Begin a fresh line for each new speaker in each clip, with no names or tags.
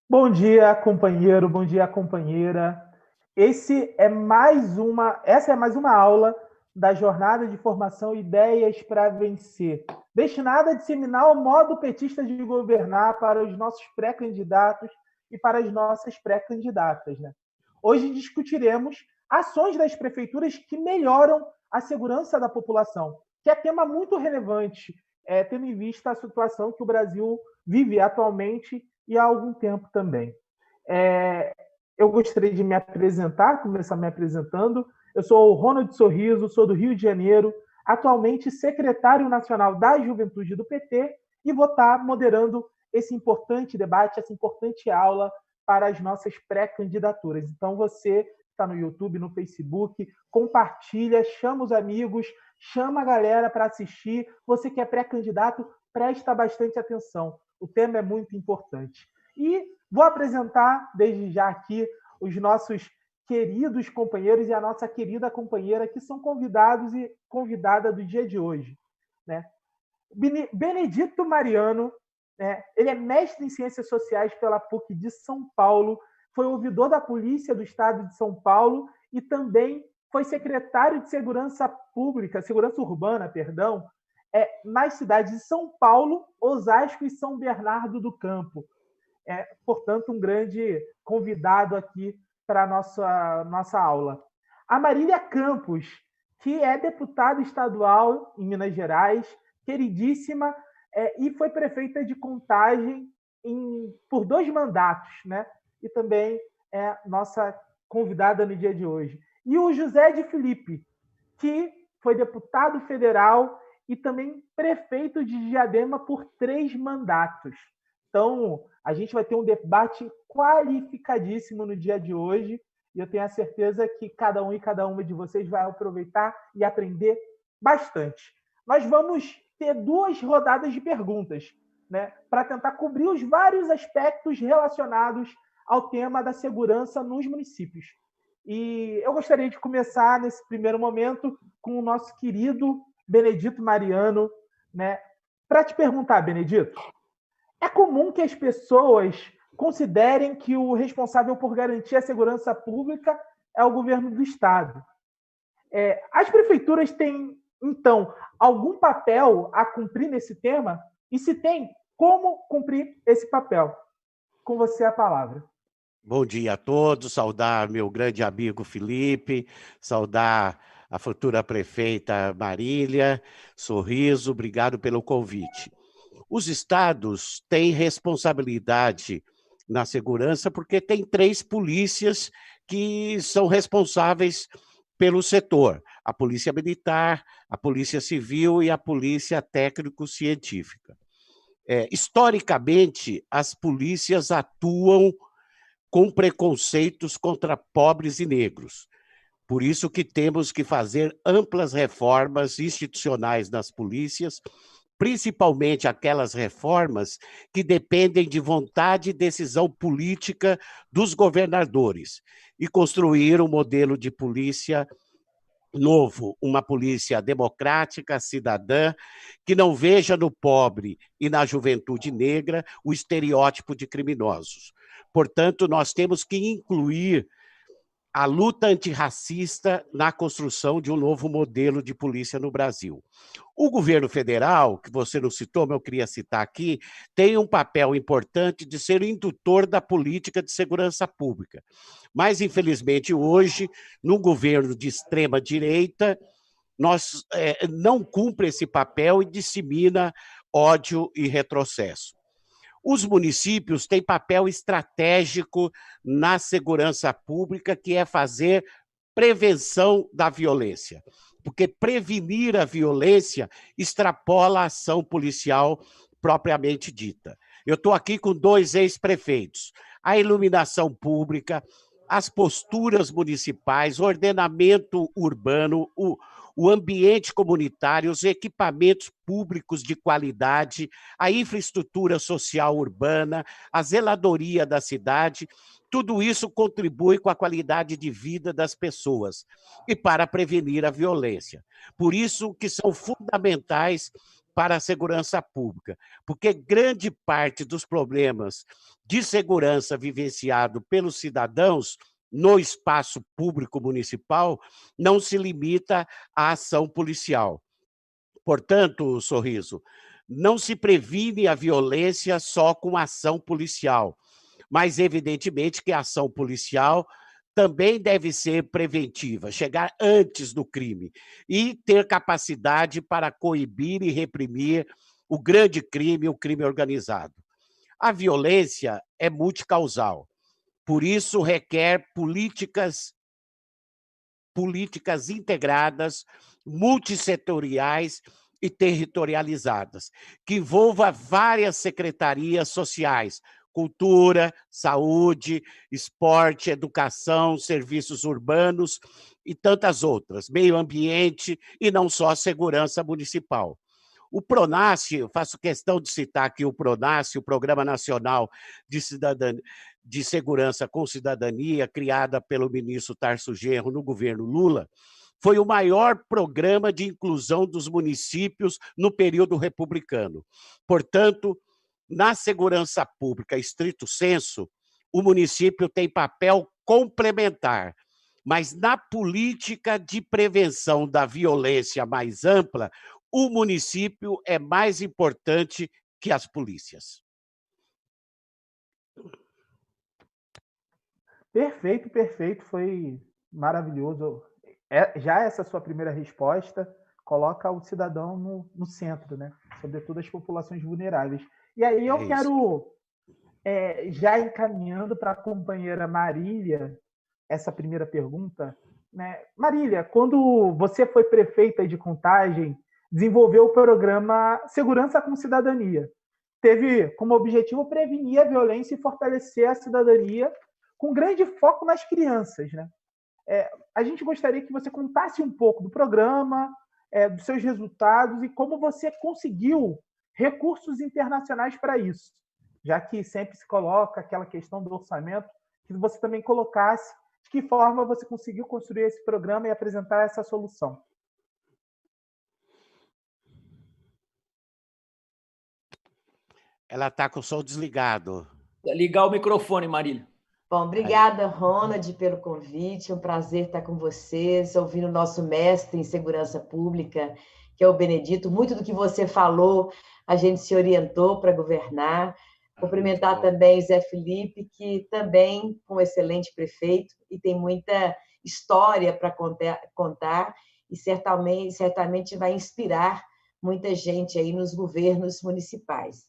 Bom dia, companheiro, bom dia, companheira. Essa é mais uma aula da jornada de formação Ideias para Vencer, destinada a disseminar o modo petista de governar para os nossos pré-candidatos e para as nossas pré-candidatas, né? Hoje discutiremos ações das prefeituras que melhoram a segurança da população, que é tema muito relevante, tendo em vista a situação que o Brasil vive atualmente e há algum tempo também. É, eu gostaria de me apresentar, começar me apresentando. Eu sou o Ronald Sorriso, sou do Rio de Janeiro, atualmente secretário nacional da Juventude do PT e vou estar moderando esse importante debate, essa importante aula para as nossas pré-candidaturas. Então, você está no YouTube, no Facebook, compartilha, chama os amigos, chama a galera para assistir. Você que é pré-candidato, presta bastante atenção. O tema é muito importante. E vou apresentar desde já aqui os nossos queridos companheiros e a nossa querida companheira que são convidados e convidada do dia de hoje, né? Benedito Mariano, né? Ele é mestre em Ciências Sociais pela PUC de São Paulo, foi ouvidor da Polícia do Estado de São Paulo e também foi secretário de Segurança Pública, Segurança Urbana, perdão, nas cidades de São Paulo, Osasco e São Bernardo do Campo. Portanto, um grande convidado aqui para a nossa aula. A Marília Campos, que é deputada estadual em Minas Gerais, queridíssima, e foi prefeita de Contagem por 2 mandatos, né? E também é nossa convidada no dia de hoje. E o José de Filipe, que foi deputado federal e também prefeito de Diadema por 3 mandatos. Então, a gente vai ter um debate qualificadíssimo no dia de hoje e eu tenho a certeza que cada um e cada uma de vocês vai aproveitar e aprender bastante. Nós vamos ter 2 rodadas de perguntas, né, para tentar cobrir os vários aspectos relacionados ao tema da segurança nos municípios. E eu gostaria de começar nesse primeiro momento com o nosso querido Benedito Mariano, né? Para te perguntar, Benedito, é comum que as pessoas considerem que o responsável por garantir a segurança pública é o governo do Estado. As prefeituras têm, então, algum papel a cumprir nesse tema? E se tem, como cumprir esse papel? Com você a palavra.
Bom dia a todos, saudar meu grande amigo Felipe, saudar a futura prefeita Marília, Sorriso, obrigado pelo convite. Os estados têm responsabilidade na segurança porque tem 3 polícias que são responsáveis pelo setor: a Polícia Militar, a Polícia Civil e a Polícia Técnico-Científica. Historicamente, as polícias atuam com preconceitos contra pobres e negros. Por isso que temos que fazer amplas reformas institucionais nas polícias, principalmente aquelas reformas que dependem de vontade e decisão política dos governadores, e construir um modelo de polícia novo, uma polícia democrática, cidadã, que não veja no pobre e na juventude negra o estereótipo de criminosos. Portanto, nós temos que incluir a luta antirracista na construção de um novo modelo de polícia no Brasil. O governo federal, que você não citou, mas eu queria citar aqui, tem um papel importante de ser o indutor da política de segurança pública. Mas, infelizmente, hoje, no governo de extrema-direita, nós não cumpre esse papel e dissemina ódio e retrocesso. Os municípios têm papel estratégico na segurança pública, que é fazer prevenção da violência, porque prevenir a violência extrapola a ação policial propriamente dita. Eu estou aqui com 2 ex-prefeitos. A iluminação pública, as posturas municipais, o ordenamento urbano, o ambiente comunitário, os equipamentos públicos de qualidade, a infraestrutura social urbana, a zeladoria da cidade, tudo isso contribui com a qualidade de vida das pessoas e para prevenir a violência. Por isso que são fundamentais para a segurança pública, porque grande parte dos problemas de segurança vivenciado pelos cidadãos no espaço público municipal não se limita à ação policial. Portanto, Sorriso, não se previne a violência só com ação policial, mas evidentemente que a ação policial também deve ser preventiva, chegar antes do crime e ter capacidade para coibir e reprimir o grande crime, o crime organizado. A violência é multicausal, por isso requer políticas integradas, multissetoriais e territorializadas, que envolva várias secretarias sociais, cultura, saúde, esporte, educação, serviços urbanos e tantas outras, meio ambiente e não só segurança municipal. O PRONASSE, eu faço questão de citar aqui o PRONASSE, o Programa Nacional de Segurança com Cidadania, criada pelo ministro Tarso Genro no governo Lula, foi o maior programa de inclusão dos municípios no período republicano. Portanto, na segurança pública, estrito sensu, o município tem papel complementar, mas na política de prevenção da violência mais ampla, o município é mais importante que as polícias.
Perfeito, perfeito, foi maravilhoso. Já essa sua primeira resposta coloca o cidadão no centro, né? Sobretudo as populações vulneráveis. E aí eu quero, já encaminhando para a companheira Marília, essa primeira pergunta, né? Marília, quando você foi prefeita de Contagem, desenvolveu o programa Segurança com Cidadania. Teve como objetivo prevenir a violência e fortalecer a cidadania, com grande foco nas crianças, né? A gente gostaria que você contasse um pouco do programa, dos seus resultados e como você conseguiu recursos internacionais para isso, já que sempre se coloca aquela questão do orçamento, que você também colocasse de que forma você conseguiu construir esse programa e apresentar essa solução.
Ela está com o som desligado.
Ligar o microfone, Marília.
Bom, obrigada, Ronald, pelo convite. É um prazer estar com vocês, ouvindo o nosso mestre em segurança pública, que é o Benedito. Muito do que você falou, a gente se orientou para governar. Cumprimentar também Zé Felipe, que também é um excelente prefeito e tem muita história para contar e certamente vai inspirar muita gente aí nos governos municipais.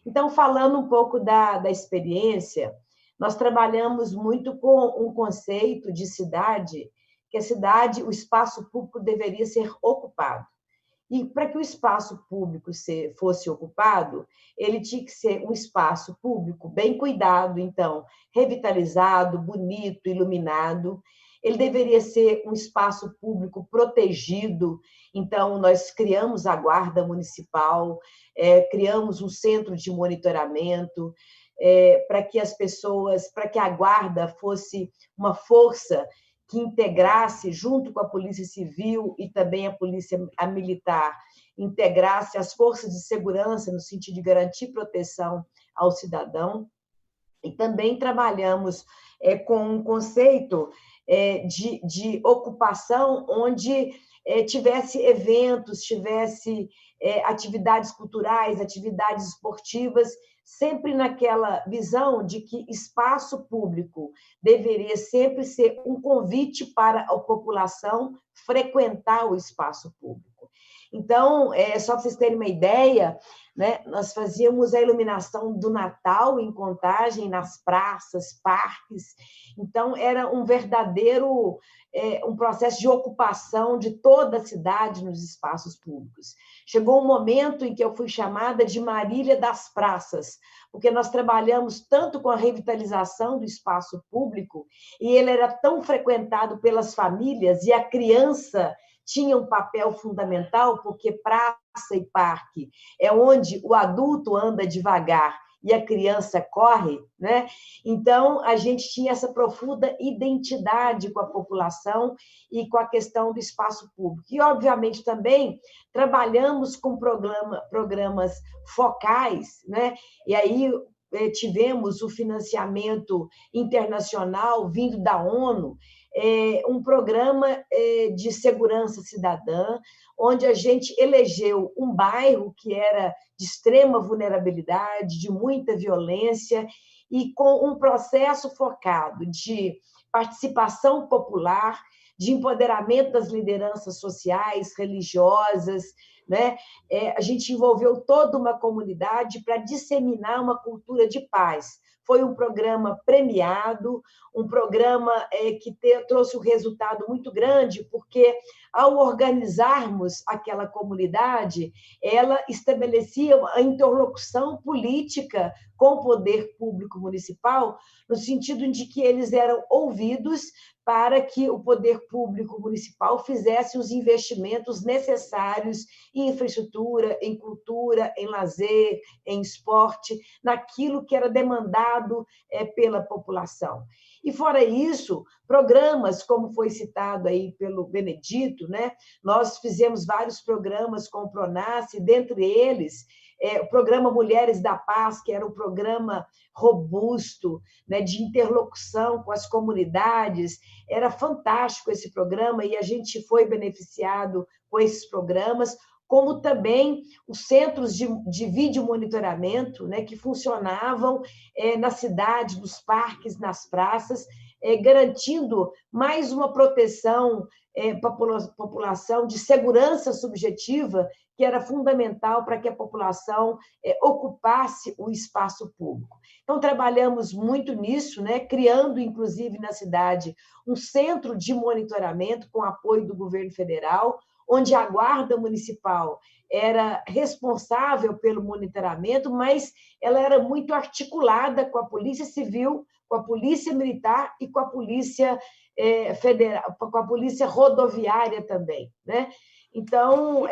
Então, falando um pouco da experiência, nós trabalhamos muito com um conceito de cidade, que a cidade, o espaço público deveria ser ocupado. E para que o espaço público fosse ocupado, ele tinha que ser um espaço público bem cuidado, então, revitalizado, bonito, iluminado. Ele deveria ser um espaço público protegido, então, nós criamos a Guarda Municipal, criamos um centro de monitoramento, para que as pessoas, para que a Guarda fosse uma força que integrasse, junto com a Polícia Civil e também a Polícia Militar, integrasse as forças de segurança no sentido de garantir proteção ao cidadão. E também trabalhamos com um conceito de ocupação onde tivesse eventos, tivesse atividades culturais, atividades esportivas, sempre naquela visão de que espaço público deveria sempre ser um convite para a população frequentar o espaço público. Então, só para vocês terem uma ideia, né, nós fazíamos a iluminação do Natal em Contagem, nas praças, parques. Então, era um verdadeiro um processo de ocupação de toda a cidade nos espaços públicos. Chegou um momento em que eu fui chamada de Marília das Praças, porque nós trabalhamos tanto com a revitalização do espaço público e ele era tão frequentado pelas famílias e a criança tinha um papel fundamental, porque praça e parque é onde o adulto anda devagar e a criança corre, né? Então, a gente tinha essa profunda identidade com a população e com a questão do espaço público. E, obviamente, também trabalhamos com programas focais, né? E aí tivemos o financiamento internacional vindo da ONU, um programa de segurança cidadã, onde a gente elegeu um bairro que era de extrema vulnerabilidade, de muita violência, e com um processo focado de participação popular, de empoderamento das lideranças sociais, religiosas, né? A gente envolveu toda uma comunidade para disseminar uma cultura de paz. Foi um programa premiado, um programa que trouxe um resultado muito grande, porque, ao organizarmos aquela comunidade, ela estabelecia a interlocução política com o poder público municipal, no sentido de que eles eram ouvidos para que o poder público municipal fizesse os investimentos necessários em infraestrutura, em cultura, em lazer, em esporte, naquilo que era demandado pela população. E, fora isso, programas, como foi citado aí pelo Benedito, né? Nós fizemos vários programas com o Pronace, dentre eles o programa Mulheres da Paz, que era um programa robusto, né, de interlocução com as comunidades. Era fantástico esse programa e a gente foi beneficiado com esses programas, como também os centros de vídeo monitoramento, né, que funcionavam na cidade, nos parques, nas praças, garantindo mais uma proteção para a população de segurança subjetiva, que era fundamental para que a população ocupasse o espaço público. Então, trabalhamos muito nisso, né, criando, inclusive, na cidade, um centro de monitoramento com apoio do governo federal, onde a Guarda Municipal era responsável pelo monitoramento, mas ela era muito articulada com a Polícia Civil, com a Polícia Militar e com a Polícia Federal, com a Polícia Rodoviária também, né? Então,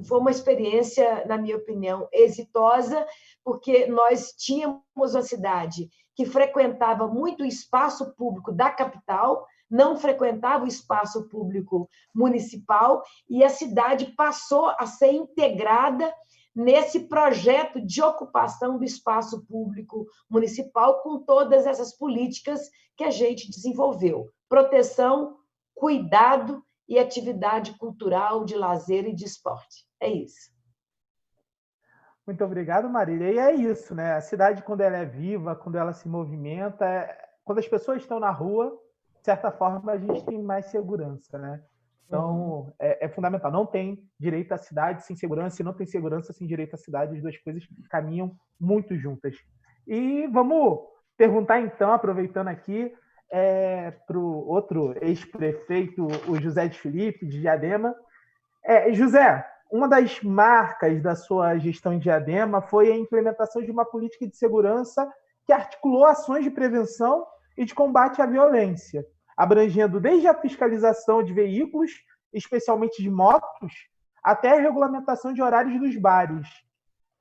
foi uma experiência, na minha opinião, exitosa, porque nós tínhamos uma cidade que frequentava muito o espaço público da capital, não frequentava o espaço público municipal, e a cidade passou a ser integrada nesse projeto de ocupação do espaço público municipal, com todas essas políticas que a gente desenvolveu: proteção, cuidado e atividade cultural, de lazer e de esporte. É isso.
Muito obrigado, Marília. E é isso, né? A cidade, quando ela é viva, quando ela se movimenta, quando as pessoas estão na rua, de certa forma, a gente tem mais segurança, né? Então, é fundamental. Não tem direito à cidade sem segurança, e não tem segurança sem direito à cidade. As duas coisas caminham muito juntas. E vamos perguntar, então, aproveitando aqui, para o outro ex-prefeito, o José de Filipe, de Diadema. José, uma das marcas da sua gestão em Diadema foi a implementação de uma política de segurança que articulou ações de prevenção e de combate à violência, abrangendo desde a fiscalização de veículos, especialmente de motos, até a regulamentação de horários dos bares.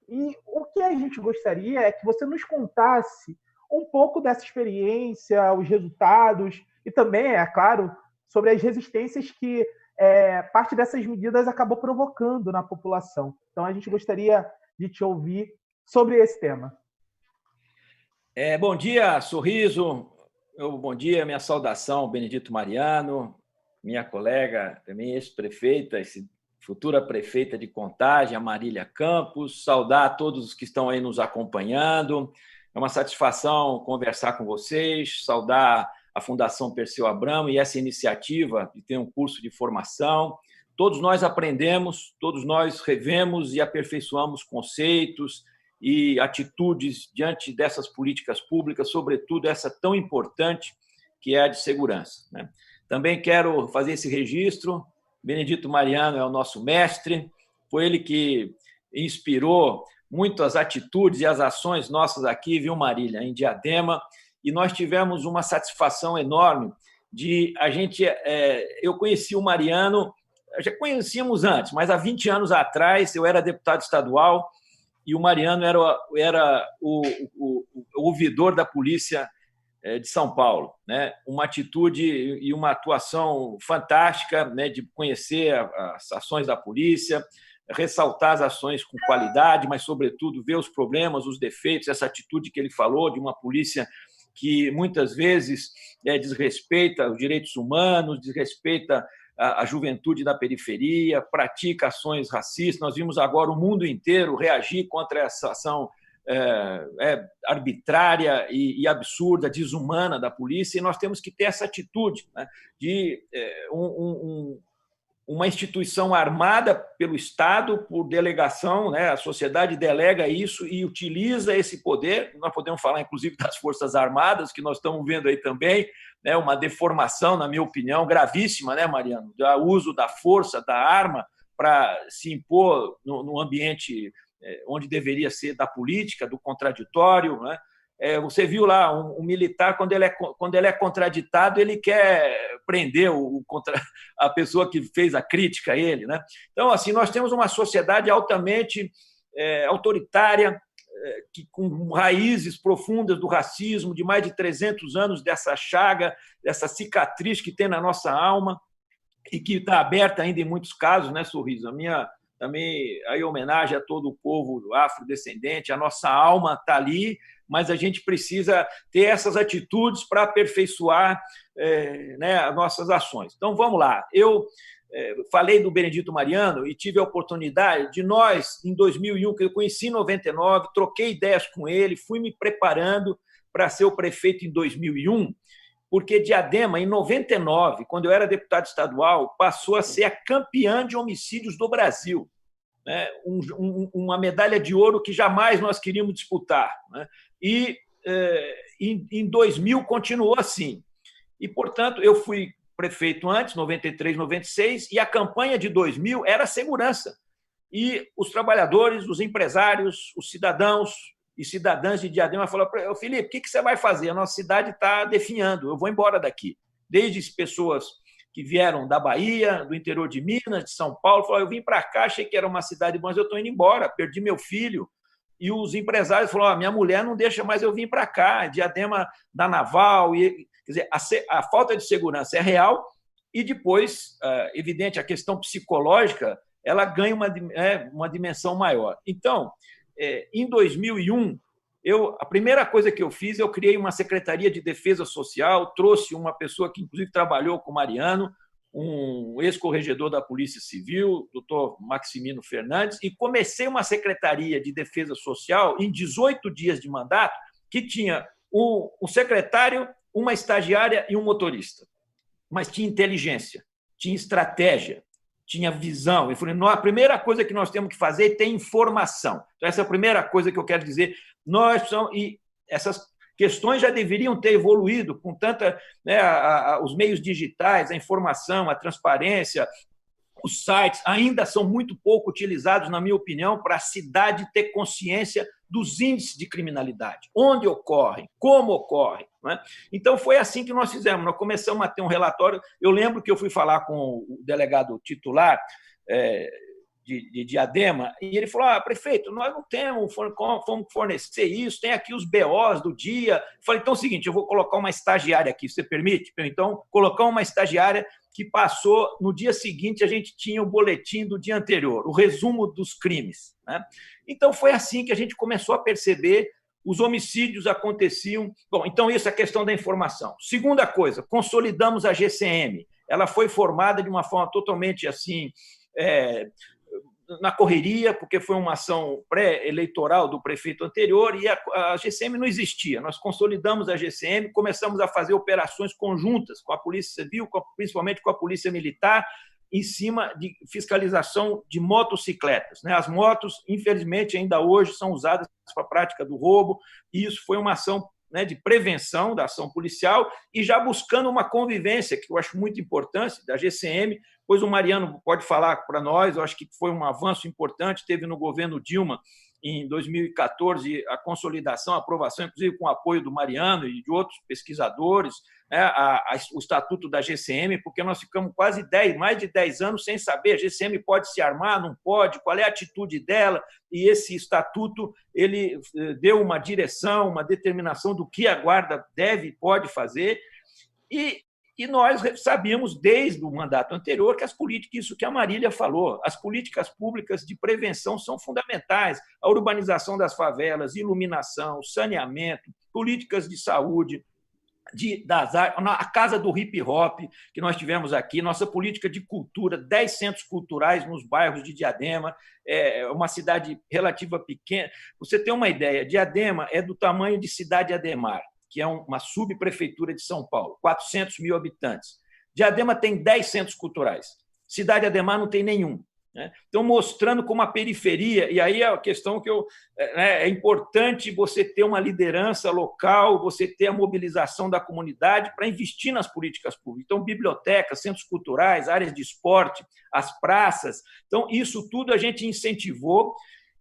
E o que a gente gostaria é que você nos contasse um pouco dessa experiência, os resultados, e também, é claro, sobre as resistências que parte dessas medidas acabou provocando na população. Então, a gente gostaria de te ouvir sobre esse tema.
Bom dia, Sorriso. Bom dia, minha saudação, Benedito Mariano, minha colega, também ex-prefeita, futura prefeita de Contagem, a Marília Campos. Saudar a todos os que estão aí nos acompanhando. É uma satisfação conversar com vocês, saudar a Fundação Perseu Abramo e essa iniciativa de ter um curso de formação. Todos nós aprendemos, todos nós revemos e aperfeiçoamos conceitos e atitudes diante dessas políticas públicas, sobretudo essa tão importante que é a de segurança, né? Também quero fazer esse registro. Benedito Mariano é o nosso mestre, foi ele que inspirou muito as atitudes e as ações nossas aqui, viu, Marília, em Diadema, e nós tivemos uma satisfação enorme de a gente... eu conheci o Mariano, já conhecíamos antes, mas há 20 anos atrás eu era deputado estadual e o Mariano era o ouvidor da polícia de São Paulo, né? Uma atitude e uma atuação fantástica, né? De conhecer as ações da polícia, ressaltar as ações com qualidade, mas, sobretudo, ver os problemas, os defeitos, essa atitude que ele falou de uma polícia que, muitas vezes, desrespeita os direitos humanos, desrespeita a juventude da periferia, pratica ações racistas. Nós vimos agora o mundo inteiro reagir contra essa ação arbitrária e absurda, desumana da polícia, e nós temos que ter essa atitude, né, de uma instituição armada pelo Estado, por delegação, né, a sociedade delega isso e utiliza esse poder. Nós podemos falar, inclusive, das Forças Armadas, que nós estamos vendo aí também, né, uma deformação, na minha opinião, gravíssima, né, Mariano, do uso da força, da arma, para se impor no ambiente onde deveria ser da política, do contraditório, né? Você viu lá um militar, quando ele é contraditado, ele quer prender a pessoa que fez a crítica a ele, né? Então, assim, nós temos uma sociedade altamente autoritária, com raízes profundas do racismo, de mais de 300 anos dessa chaga, dessa cicatriz que tem na nossa alma e que está aberta ainda em muitos casos, né, Sorriso? Também aí homenagem a todo o povo afrodescendente, a nossa alma está ali, mas a gente precisa ter essas atitudes para aperfeiçoar né, as nossas ações. Então, vamos lá. Eu falei do Benedito Mariano e tive a oportunidade de nós, em 2001, que eu conheci em 99, troquei ideias com ele, fui me preparando para ser o prefeito em 2001, porque Diadema, em 99, quando eu era deputado estadual, passou a ser a campeã de homicídios do Brasil, né? Uma medalha de ouro que jamais nós queríamos disputar, né? E em 2000 continuou assim. E, portanto, eu fui prefeito antes, 93, 96, e a campanha de 2000 era segurança. E os trabalhadores, os empresários, os cidadãos e cidadãs de Diadema falaram: Felipe, o que você vai fazer? A nossa cidade está definhando, eu vou embora daqui. Desde pessoas que vieram da Bahia, do interior de Minas, de São Paulo, falaram: eu vim para cá, achei que era uma cidade boa, mas eu estou indo embora, perdi meu filho. E os empresários falaram: minha mulher não deixa mais eu vir para cá, Diadema da Naval. Quer dizer, a falta de segurança é real e depois, evidente, a questão psicológica ela ganha uma dimensão maior. Então, em 2001, a primeira coisa que eu fiz, eu criei uma Secretaria de Defesa Social, trouxe uma pessoa que, inclusive, trabalhou com o Mariano, um ex-corregedor da Polícia Civil, doutor Maximino Fernandes, e comecei uma Secretaria de Defesa Social em 18 dias de mandato, que tinha um secretário, uma estagiária e um motorista. Mas tinha inteligência, tinha estratégia, tinha visão. Eu falei: a primeira coisa que nós temos que fazer é ter informação. Então, essa é a primeira coisa que eu quero dizer. E essas questões já deveriam ter evoluído com tanta, né, os meios digitais, a informação, a transparência, os sites ainda são muito pouco utilizados, na minha opinião, para a cidade ter consciência dos índices de criminalidade, onde ocorrem, como ocorrem, né? Então, foi assim que nós fizemos. Nós começamos a ter um relatório. Eu lembro que eu fui falar com o delegado titular de Diadema, e ele falou: prefeito, nós não temos como fornecer isso, tem aqui os BOs do dia. Eu falei: então é o seguinte, eu vou colocar uma estagiária aqui, você permite? Então, colocar uma estagiária que passou, no dia seguinte a gente tinha o boletim do dia anterior, o resumo dos crimes, né? Então, foi assim que a gente começou a perceber os homicídios aconteciam. Bom, então isso é a questão da informação. Segunda coisa, consolidamos a GCM. Ela foi formada de uma forma totalmente assim, na correria, porque foi uma ação pré-eleitoral do prefeito anterior e a GCM não existia. Nós consolidamos a GCM, começamos a fazer operações conjuntas com a Polícia Civil, principalmente com a Polícia Militar, em cima de fiscalização de motocicletas, né? As motos, infelizmente, ainda hoje são usadas para a prática do roubo, e isso foi uma ação, né, de prevenção da ação policial e já buscando uma convivência, que eu acho muito importante, da GCM, pois o Mariano pode falar para nós, eu acho que foi um avanço importante, teve no governo Dilma, em 2014 a consolidação, a aprovação, inclusive com o apoio do Mariano e de outros pesquisadores, né, o Estatuto da GCM, porque nós ficamos mais de 10 anos sem saber, a GCM pode se armar, não pode, qual é a atitude dela, e esse Estatuto ele deu uma direção, uma determinação do que a Guarda deve e pode fazer, e nós sabíamos desde o mandato anterior que as políticas, isso que a Marília falou, as políticas públicas de prevenção são fundamentais, a urbanização das favelas, iluminação, saneamento, políticas de saúde, a Casa do Hip Hop, que nós tivemos aqui, nossa política de cultura, 10 centros culturais nos bairros de Diadema, é uma cidade relativa pequena. Você tem uma ideia, Diadema é do tamanho de Cidade Ademar, que é uma subprefeitura de São Paulo, 400 mil habitantes. Diadema tem 10 centros culturais, Cidade Ademar não tem nenhum. Então, mostrando como a periferia, e aí é a questão que é importante você ter uma liderança local, você ter a mobilização da comunidade para investir nas políticas públicas. Então, bibliotecas, centros culturais, áreas de esporte, as praças. Então, isso tudo a gente incentivou.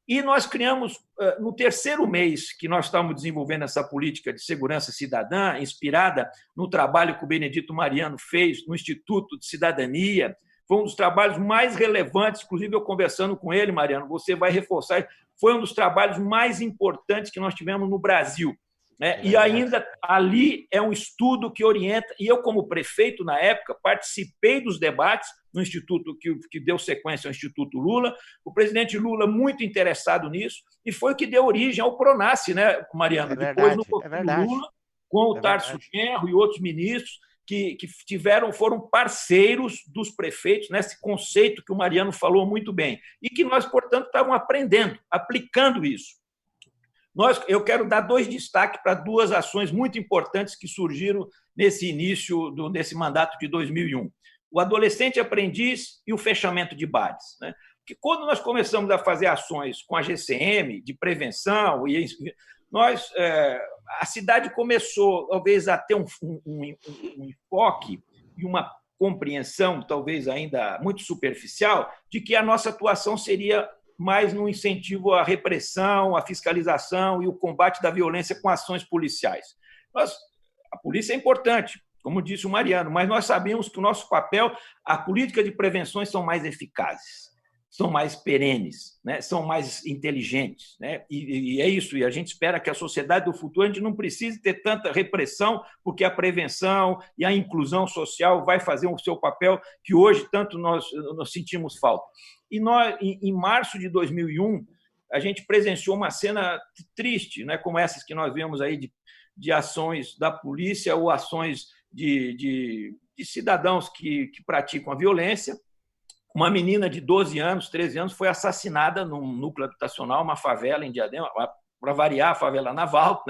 E nós criamos, no terceiro mês que nós estávamos desenvolvendo essa política de segurança cidadã, inspirada no trabalho que o Benedito Mariano fez no Instituto de Cidadania, foi um dos trabalhos mais relevantes, inclusive eu conversando com ele, Mariano, você vai reforçar, foi um dos trabalhos mais importantes que nós tivemos no Brasil. E ainda ali é um estudo que orienta, e eu, como prefeito na época, participei dos debates no Instituto, que deu sequência ao Instituto Lula, o presidente Lula muito interessado nisso, e foi o que deu origem ao PRONASSE, né, Mariano? Depois, no governo Lula, com o Tarso Genro e outros ministros, que foram parceiros dos prefeitos, nesse conceito que o Mariano falou muito bem, e que nós, portanto, estávamos aprendendo, aplicando isso. Eu quero dar 2 destaques para 2 ações muito importantes que surgiram nesse início desse mandato de 2001. O adolescente aprendiz e o fechamento de bares. Porque quando nós começamos a fazer ações com a GCM de prevenção, a cidade começou, talvez, a ter um enfoque e uma compreensão, talvez ainda muito superficial, de que a nossa atuação seria mais no incentivo à repressão, à fiscalização e o combate da violência com ações policiais. A polícia é importante, como disse o Mariano, mas nós sabemos que o nosso papel, a política de prevenções são mais eficazes, são mais perenes, são mais inteligentes. E é isso, e a gente espera que a sociedade do futuro a gente não precise ter tanta repressão, porque a prevenção e a inclusão social vai fazer o seu papel que hoje tanto nós sentimos falta. E nós, em março de 2001, a gente presenciou uma cena triste, como essas que nós vemos aí de ações da polícia ou ações de cidadãos que praticam a violência. Uma menina de 12 anos, 13 anos, foi assassinada num núcleo habitacional, uma favela em Diadema, para variar, a favela naval,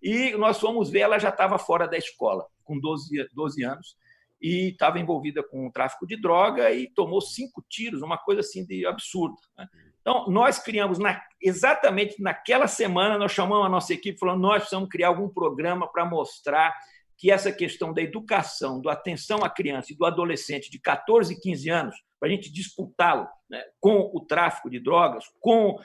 E nós fomos ver, ela já estava fora da escola, com 12 anos, e estava envolvida com o tráfico de droga e tomou 5 tiros, uma coisa assim de absurda. Então, nós criamos, exatamente naquela semana, nós chamamos a nossa equipe falando nós precisamos criar algum programa para mostrar que essa questão da educação, da atenção à criança e do adolescente de 14 e 15 anos, para a gente disputá-lo com o tráfico de drogas, com,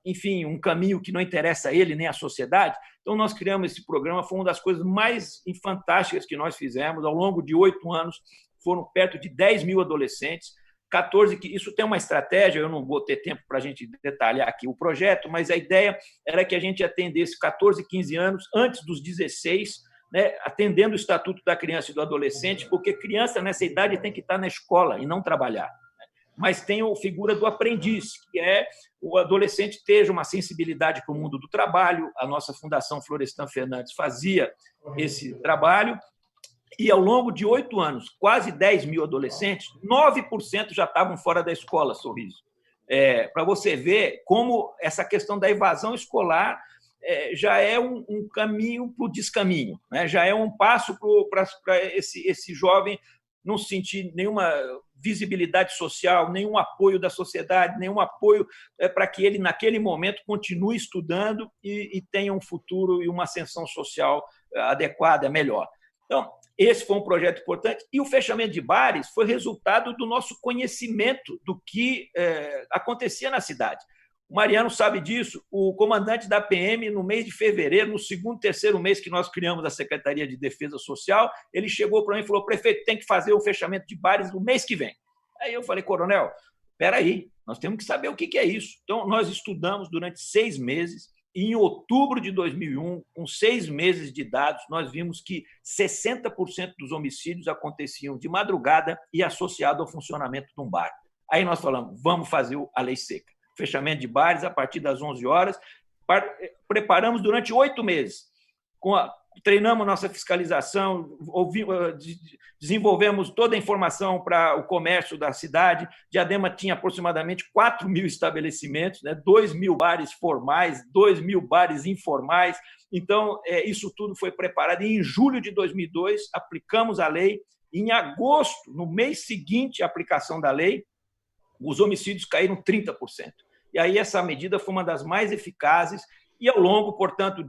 enfim, um caminho que não interessa a ele nem à sociedade. Então, nós criamos esse programa, foi uma das coisas mais fantásticas que nós fizemos. Ao longo de 8 anos, foram perto de 10 mil adolescentes, 14, isso tem uma estratégia, eu não vou ter tempo para a gente detalhar aqui o projeto, mas a ideia era que a gente atendesse 14, 15 anos, antes dos 16, atendendo o Estatuto da Criança e do Adolescente, porque criança nessa idade tem que estar na escola e não trabalhar. Mas tem a figura do aprendiz, que é o adolescente ter uma sensibilidade para o mundo do trabalho. A nossa Fundação Florestan Fernandes fazia esse trabalho, e ao longo de 8 anos, quase 10 mil adolescentes, 9% já estavam fora da escola, Sorriso. Para você ver como essa questão da evasão escolar já é um caminho para o descaminho, já é um passo para esse jovem não sentir nenhuma visibilidade social, nenhum apoio da sociedade, nenhum apoio para que ele, naquele momento, continue estudando e tenha um futuro e uma ascensão social adequada, melhor. Então, esse foi um projeto importante. E o fechamento de bares foi resultado do nosso conhecimento do que acontecia na cidade. O Mariano sabe disso. O comandante da PM, no mês de fevereiro, no segundo, terceiro mês que nós criamos a Secretaria de Defesa Social, ele chegou para mim e falou: prefeito, tem que fazer o fechamento de bares no mês que vem. Aí eu falei: coronel, espera aí, nós temos que saber o que é isso. Então, nós estudamos durante 6 meses. E em outubro de 2001, com 6 meses de dados, nós vimos que 60% dos homicídios aconteciam de madrugada e associado ao funcionamento de um bar. Aí nós falamos: vamos fazer a lei seca. Fechamento de bares a partir das 11 horas. Preparamos durante 8 meses. Treinamos nossa fiscalização, desenvolvemos toda a informação para o comércio da cidade. Diadema tinha aproximadamente 4.000 estabelecimentos, 2.000 bares formais, 2.000 bares informais. Então, isso tudo foi preparado. E em julho de 2002, aplicamos a lei. Em agosto, no mês seguinte à aplicação da lei, os homicídios caíram 30%. E aí essa medida foi uma das mais eficazes. E ao longo, portanto,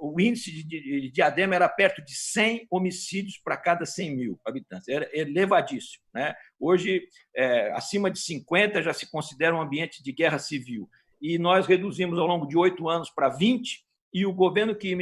o índice de Diadema era perto de 100 homicídios para cada 100 mil habitantes. Era elevadíssimo. Hoje, acima de 50 já se considera um ambiente de guerra civil. E nós reduzimos ao longo de 8 anos para 20, e o governo que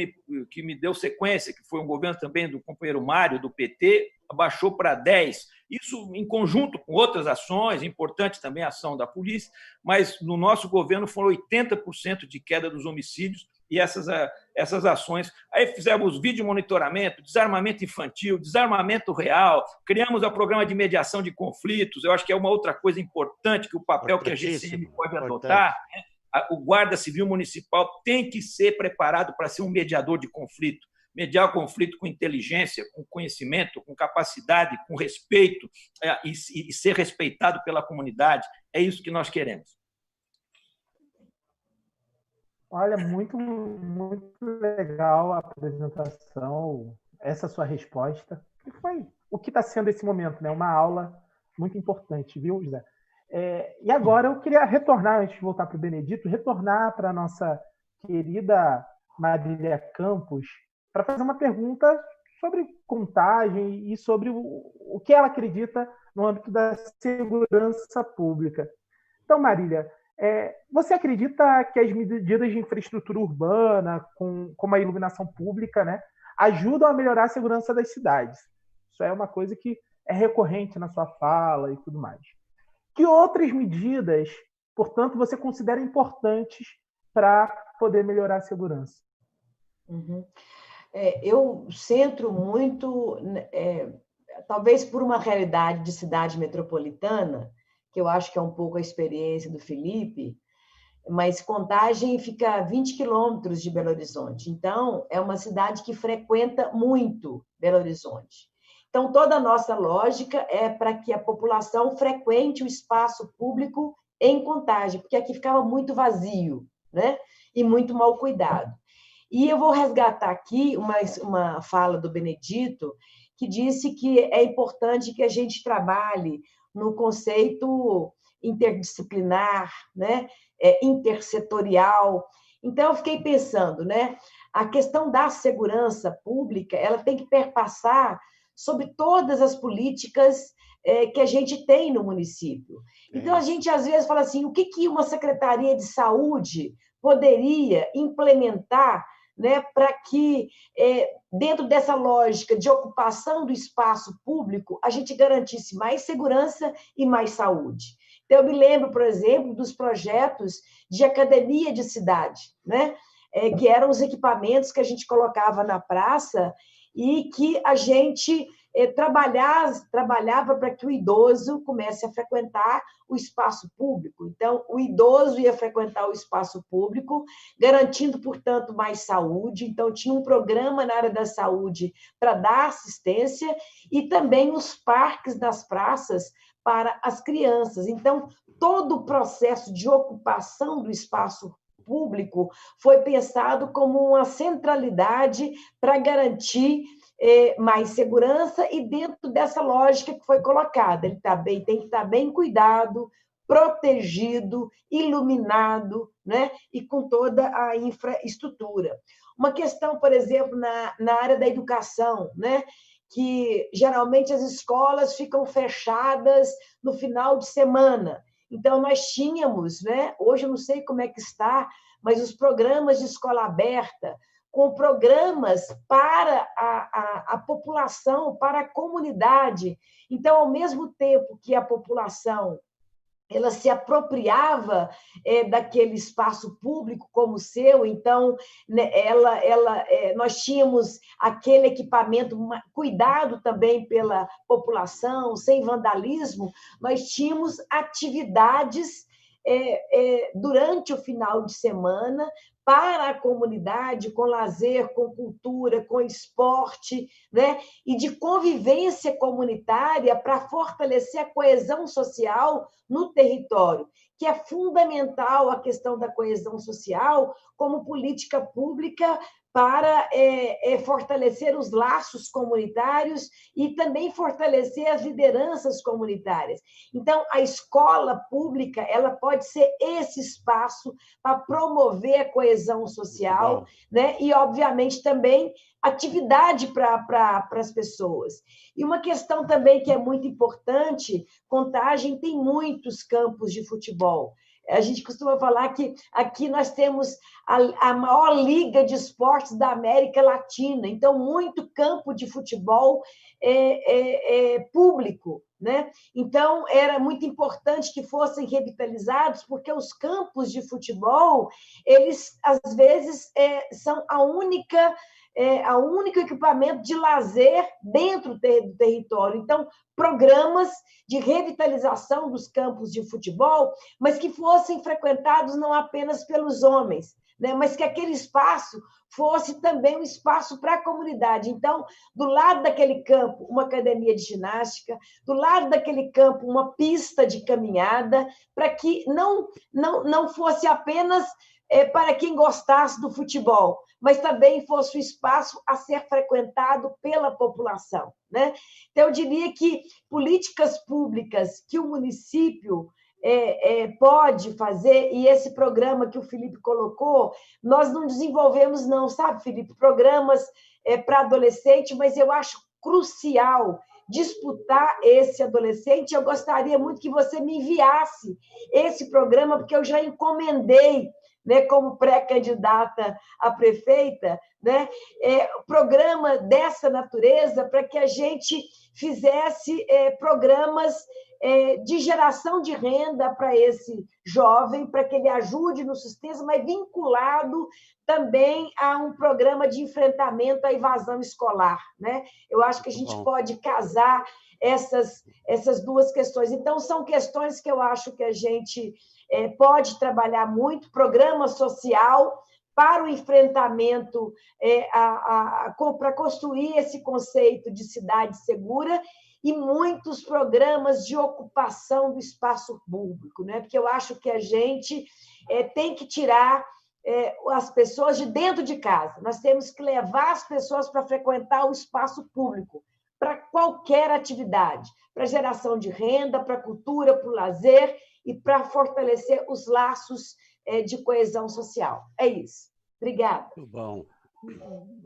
me deu sequência, que foi um governo também do companheiro Mário, do PT, abaixou para 10. Isso em conjunto com outras ações, importante também a ação da polícia, mas no nosso governo foram 80% de queda dos homicídios, e essas ações. Aí fizemos vídeo monitoramento, desarmamento infantil, desarmamento real, criamos o programa de mediação de conflitos. Eu acho que é uma outra coisa importante, que o papel que a GCM pode adotar. O Guarda Civil Municipal tem que ser preparado para ser um mediador de conflito. Mediar o conflito com inteligência, com conhecimento, com capacidade, com respeito, e ser respeitado pela comunidade. É isso que nós queremos.
Olha, muito, muito legal a apresentação, essa sua resposta, que foi o que está sendo esse momento, uma aula muito importante, viu, José? E agora eu queria retornar, antes de voltar para o Benedito, retornar para a nossa querida Marília Campos, para fazer uma pergunta sobre contagem e sobre o que ela acredita no âmbito da segurança pública. Então, Marília, você acredita que as medidas de infraestrutura urbana, como a iluminação pública, ajudam a melhorar a segurança das cidades? Isso é uma coisa que é recorrente na sua fala e tudo mais. Que outras medidas, portanto, você considera importantes para poder melhorar a segurança?
Uhum. Eu centro muito, talvez por uma realidade de cidade metropolitana, que eu acho que é um pouco a experiência do Felipe, mas Contagem fica a 20 quilômetros de Belo Horizonte. Então, é uma cidade que frequenta muito Belo Horizonte. Então, toda a nossa lógica é para que a população frequente o espaço público em Contagem, porque aqui ficava muito vazio, e muito mal cuidado. E eu vou resgatar aqui uma fala do Benedito, que disse que é importante que a gente trabalhe no conceito interdisciplinar, intersetorial. Então, eu fiquei pensando, a questão da segurança pública, ela tem que perpassar sobre todas as políticas que a gente tem no município. Então, a gente, às vezes, fala assim, o que uma Secretaria de Saúde poderia implementar para que, dentro dessa lógica de ocupação do espaço público, a gente garantisse mais segurança e mais saúde. Então, eu me lembro, por exemplo, dos projetos de academia de cidade, que eram os equipamentos que a gente colocava na praça e que a gente trabalhava para que o idoso comece a frequentar o espaço público. Então, o idoso ia frequentar o espaço público, garantindo, portanto, mais saúde. Então, tinha um programa na área da saúde para dar assistência e também os parques nas praças para as crianças. Então, todo o processo de ocupação do espaço público foi pensado como uma centralidade para garantir mais segurança, e dentro dessa lógica que foi colocada, ele tem que estar bem cuidado, protegido, iluminado, e com toda a infraestrutura. Uma questão, por exemplo, na área da educação, que geralmente as escolas ficam fechadas no final de semana. Então, nós tínhamos, né? Hoje eu não sei como é que está, mas os programas de escola aberta, com programas para a população, para a comunidade. Então, ao mesmo tempo que a população ela se apropriava daquele espaço público como o seu, então né, nós tínhamos aquele equipamento, cuidado também pela população, sem vandalismo, nós tínhamos atividades durante o final de semana para a comunidade, com lazer, com cultura, com esporte, né? E de convivência comunitária para fortalecer a coesão social no território, que é fundamental a questão da coesão social como política pública para fortalecer os laços comunitários e também fortalecer as lideranças comunitárias. Então, a escola pública ela pode ser esse espaço para promover a coesão social, né? E, obviamente, também atividade para as pessoas. E uma questão também que é muito importante, Contagem tem muitos campos de futebol. A gente costuma falar que aqui nós temos a maior liga de esportes da América Latina, então, muito campo de futebol público, né? Então, era muito importante que fossem revitalizados, porque os campos de futebol, eles, às vezes, são o único equipamento de lazer dentro do território. Então, programas de revitalização dos campos de futebol, mas que fossem frequentados não apenas pelos homens, né? Mas que aquele espaço fosse também um espaço para a comunidade. Então, do lado daquele campo, uma academia de ginástica, do lado daquele campo, uma pista de caminhada, para que não fosse apenas para quem gostasse do futebol, mas também fosse um espaço a ser frequentado pela população, né? Então, eu diria que políticas públicas que o município pode fazer, e esse programa que o Felipe colocou, nós não desenvolvemos não, sabe, Felipe? Programas para adolescente, mas eu acho crucial disputar esse adolescente. Eu gostaria muito que você me enviasse esse programa, porque eu já encomendei, né, como pré-candidata a prefeita, né, programa dessa natureza para que a gente fizesse programas de geração de renda para esse jovem, para que ele ajude no sustento, mas vinculado também a um programa de enfrentamento à evasão escolar, né? Eu acho que a gente pode casar essas duas questões. Então, são questões que eu acho que a gente pode trabalhar muito, programa social para o enfrentamento, para construir esse conceito de cidade segura, e muitos programas de ocupação do espaço público, né? Porque eu acho que a gente tem que tirar as pessoas de dentro de casa. Nós temos que levar as pessoas para frequentar o espaço público, para qualquer atividade, para geração de renda, para cultura, para o lazer e para fortalecer os laços de coesão social. É isso. Obrigada.
Muito bom.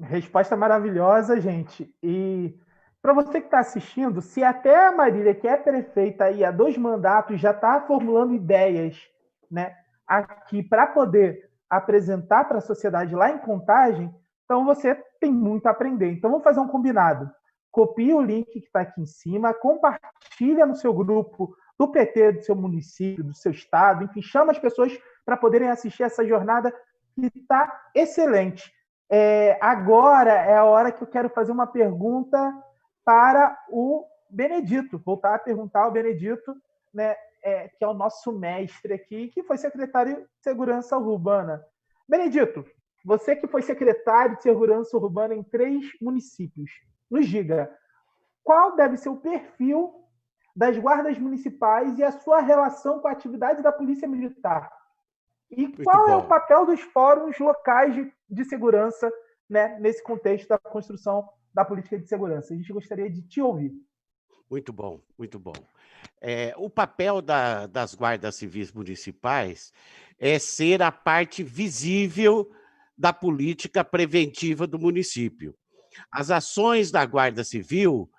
Resposta maravilhosa, gente. E para você que está assistindo, se até a Marília, que é prefeita aí há 2 mandatos, já está formulando ideias, né, aqui para poder apresentar para a sociedade lá em Contagem, então você tem muito a aprender. Então vamos fazer um combinado. Copie o link que está aqui em cima, compartilha no seu grupo do PT, do seu município, do seu estado, enfim, chama as pessoas para poderem assistir essa jornada que está excelente. Agora é a hora que eu quero fazer uma pergunta para o Benedito, voltar a perguntar ao Benedito, né, que é o nosso mestre aqui, que foi secretário de Segurança Urbana. Benedito, você que foi secretário de Segurança Urbana em 3 municípios, nos diga, qual deve ser o perfil das guardas municipais e a sua relação com a atividade da Polícia Militar? E qual é o papel dos fóruns locais de segurança, né, nesse contexto da construção da política de segurança? A gente gostaria de te ouvir.
Muito bom, muito bom. O papel das guardas civis municipais é ser a parte visível da política preventiva do município. As ações da Guarda Civil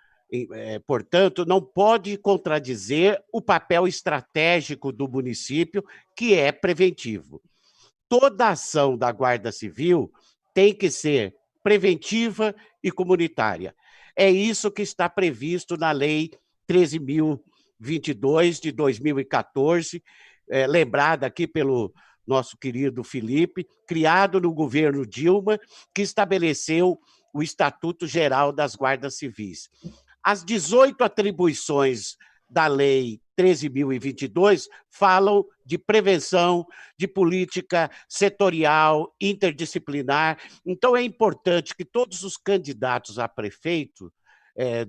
Portanto, não pode contradizer o papel estratégico do município, que é preventivo. Toda ação da Guarda Civil tem que ser preventiva e comunitária. É isso que está previsto na Lei 13.022, de 2014, lembrada aqui pelo nosso querido Felipe, criado no governo Dilma, que estabeleceu o Estatuto Geral das Guardas Civis. As 18 atribuições da Lei 13.022 falam de prevenção, de política setorial, interdisciplinar. Então, é importante que todos os candidatos a prefeito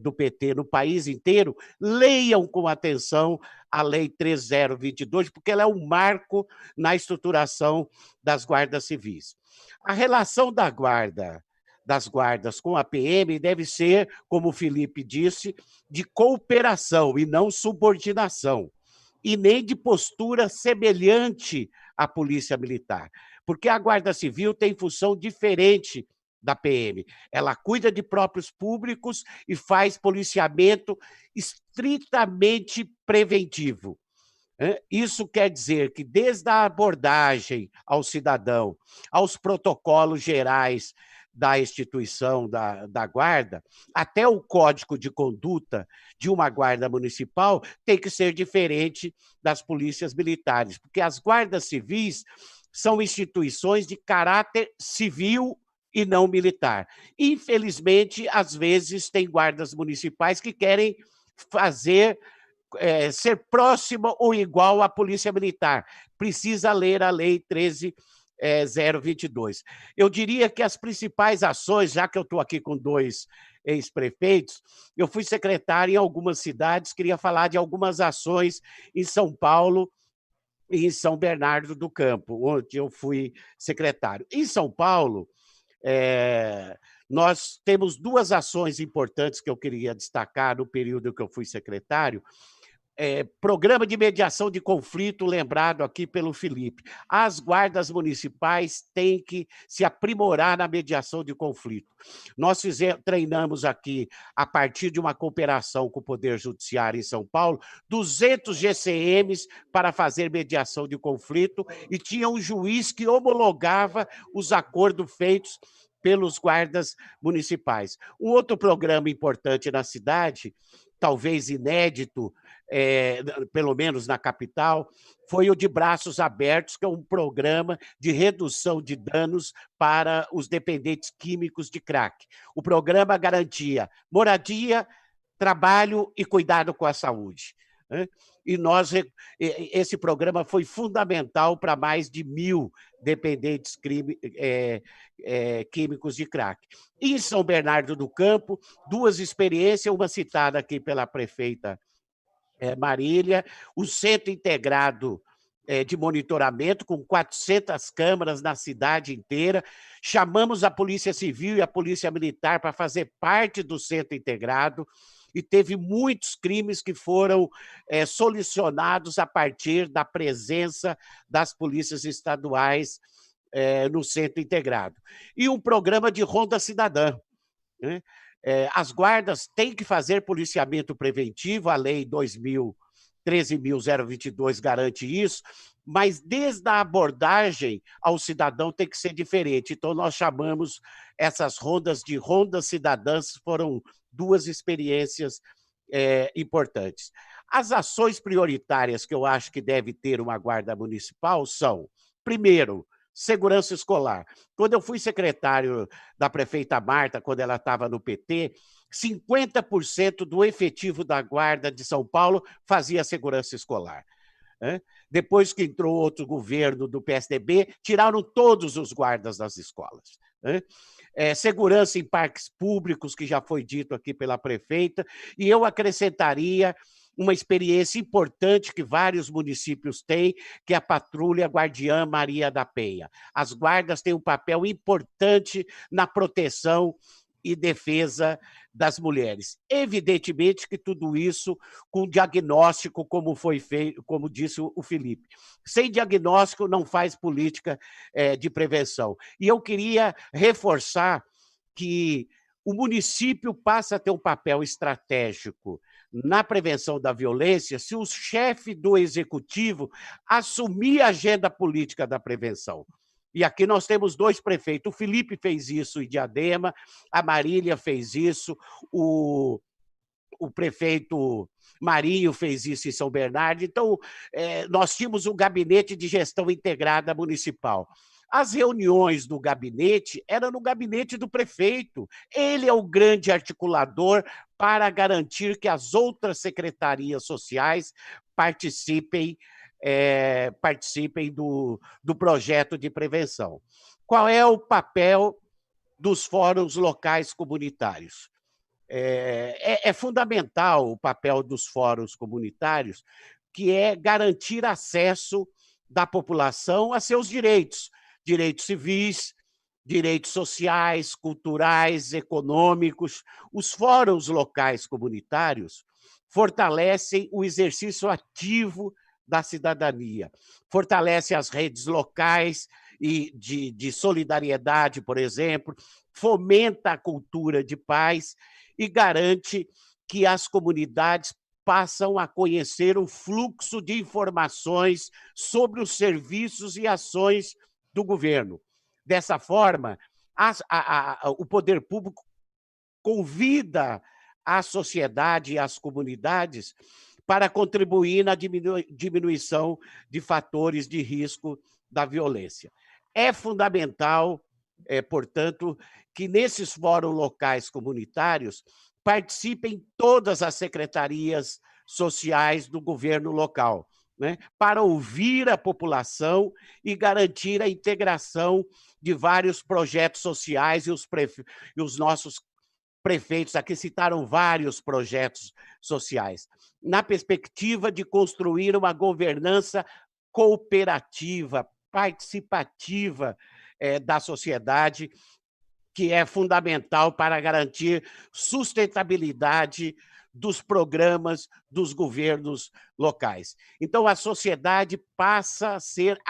do PT no país inteiro leiam com atenção a Lei 13.022, porque ela é um marco na estruturação das guardas civis. A relação das guardas com a PM deve ser, como o Felipe disse, de cooperação e não subordinação, e nem de postura semelhante à Polícia Militar, porque a Guarda Civil tem função diferente da PM. Ela cuida de próprios públicos e faz policiamento estritamente preventivo. Isso quer dizer que, desde a abordagem ao cidadão, aos protocolos gerais da instituição da guarda, até o código de conduta de uma guarda municipal tem que ser diferente das polícias militares, porque as guardas civis são instituições de caráter civil e não militar. Infelizmente, às vezes, tem guardas municipais que querem ser próximo ou igual à Polícia Militar. Precisa ler a Lei 13.022. Eu diria que as principais ações, já que eu estou aqui com 2 ex-prefeitos, eu fui secretário em algumas cidades, queria falar de algumas ações em São Paulo e em São Bernardo do Campo, onde eu fui secretário. Em São Paulo, nós temos 2 ações importantes que eu queria destacar no período que eu fui secretário. Programa de mediação de conflito, lembrado aqui pelo Felipe. As guardas municipais têm que se aprimorar na mediação de conflito. Nós treinamos aqui, a partir de uma cooperação com o Poder Judiciário em São Paulo, 200 GCMs para fazer mediação de conflito, e tinha um juiz que homologava os acordos feitos pelos guardas municipais. Um outro programa importante na cidade, talvez inédito, pelo menos na capital, foi o de Braços Abertos, que é um programa de redução de danos para os dependentes químicos de crack. O programa garantia moradia, trabalho e cuidado com a saúde. E esse programa foi fundamental para mais de 1.000 dependentes químicos de crack. E em São Bernardo do Campo, 2 experiências, uma citada aqui pela prefeita Marília, o Centro Integrado de Monitoramento, com 400 câmaras na cidade inteira. Chamamos a Polícia Civil e a Polícia Militar para fazer parte do Centro Integrado, e teve muitos crimes que foram solucionados a partir da presença das polícias estaduais no Centro Integrado. E um programa de ronda cidadã, né? As guardas têm que fazer policiamento preventivo, a Lei 13.022 garante isso, mas desde a abordagem ao cidadão tem que ser diferente. Então, nós chamamos essas rondas de rondas cidadãs, foram 2 experiências importantes. As ações prioritárias que eu acho que deve ter uma guarda municipal são, primeiro, segurança escolar. Quando eu fui secretário da prefeita Marta, quando ela estava no PT, 50% do efetivo da Guarda de São Paulo fazia segurança escolar. Depois que entrou outro governo do PSDB, tiraram todos os guardas das escolas. Segurança em parques públicos, que já foi dito aqui pela prefeita, e eu acrescentaria uma experiência importante que vários municípios têm, que é a Patrulha Guardiã Maria da Penha. As guardas têm um papel importante na proteção e defesa das mulheres. Evidentemente que tudo isso com diagnóstico, como foi feito, como disse o Felipe. Sem diagnóstico não faz política de prevenção. E eu queria reforçar que o município passa a ter um papel estratégico na prevenção da violência se o chefe do executivo assumir a agenda política da prevenção. E aqui nós temos 2 prefeitos. O Felipe fez isso em Diadema, a Marília fez isso, o prefeito Marinho fez isso em São Bernardo. Então, nós tínhamos um gabinete de gestão integrada municipal. As reuniões do gabinete eram no gabinete do prefeito. Ele é o grande articulador para garantir que as outras secretarias sociais participem do projeto de prevenção. Qual é o papel dos fóruns locais comunitários? É fundamental o papel dos fóruns comunitários, que é garantir acesso da população a seus direitos civis, direitos sociais, culturais, econômicos. Os fóruns locais comunitários fortalecem o exercício ativo da cidadania, fortalece as redes locais e de solidariedade, por exemplo, fomenta a cultura de paz e garante que as comunidades passam a conhecer o fluxo de informações sobre os serviços e ações do governo. Dessa forma, o poder público convida a sociedade e as comunidades para contribuir na diminuição de fatores de risco da violência. É fundamental, portanto, que nesses fóruns locais comunitários participem todas as secretarias sociais do governo local, né, para ouvir a população e garantir a integração de vários projetos sociais, e os nossos prefeitos aqui citaram vários projetos sociais, na perspectiva de construir uma governança cooperativa, participativa da sociedade, que é fundamental para garantir sustentabilidade dos programas dos governos locais. Então, a sociedade passa a ser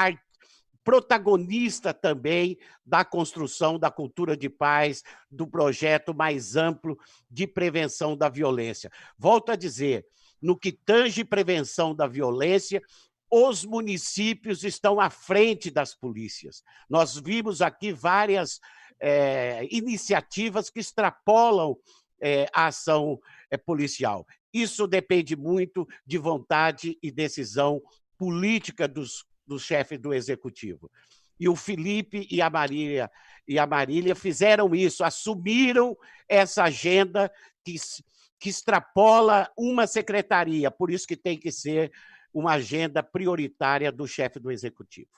protagonista também da construção da cultura de paz, do projeto mais amplo de prevenção da violência. Volto a dizer, no que tange prevenção da violência, os municípios estão à frente das polícias. Nós vimos aqui várias iniciativas que extrapolam a ação policial. Isso depende muito de vontade e decisão política dos chefes do executivo. E o Felipe e a Marília fizeram isso, assumiram essa agenda que extrapola uma secretaria, por isso que tem que ser uma agenda prioritária do chefe do executivo.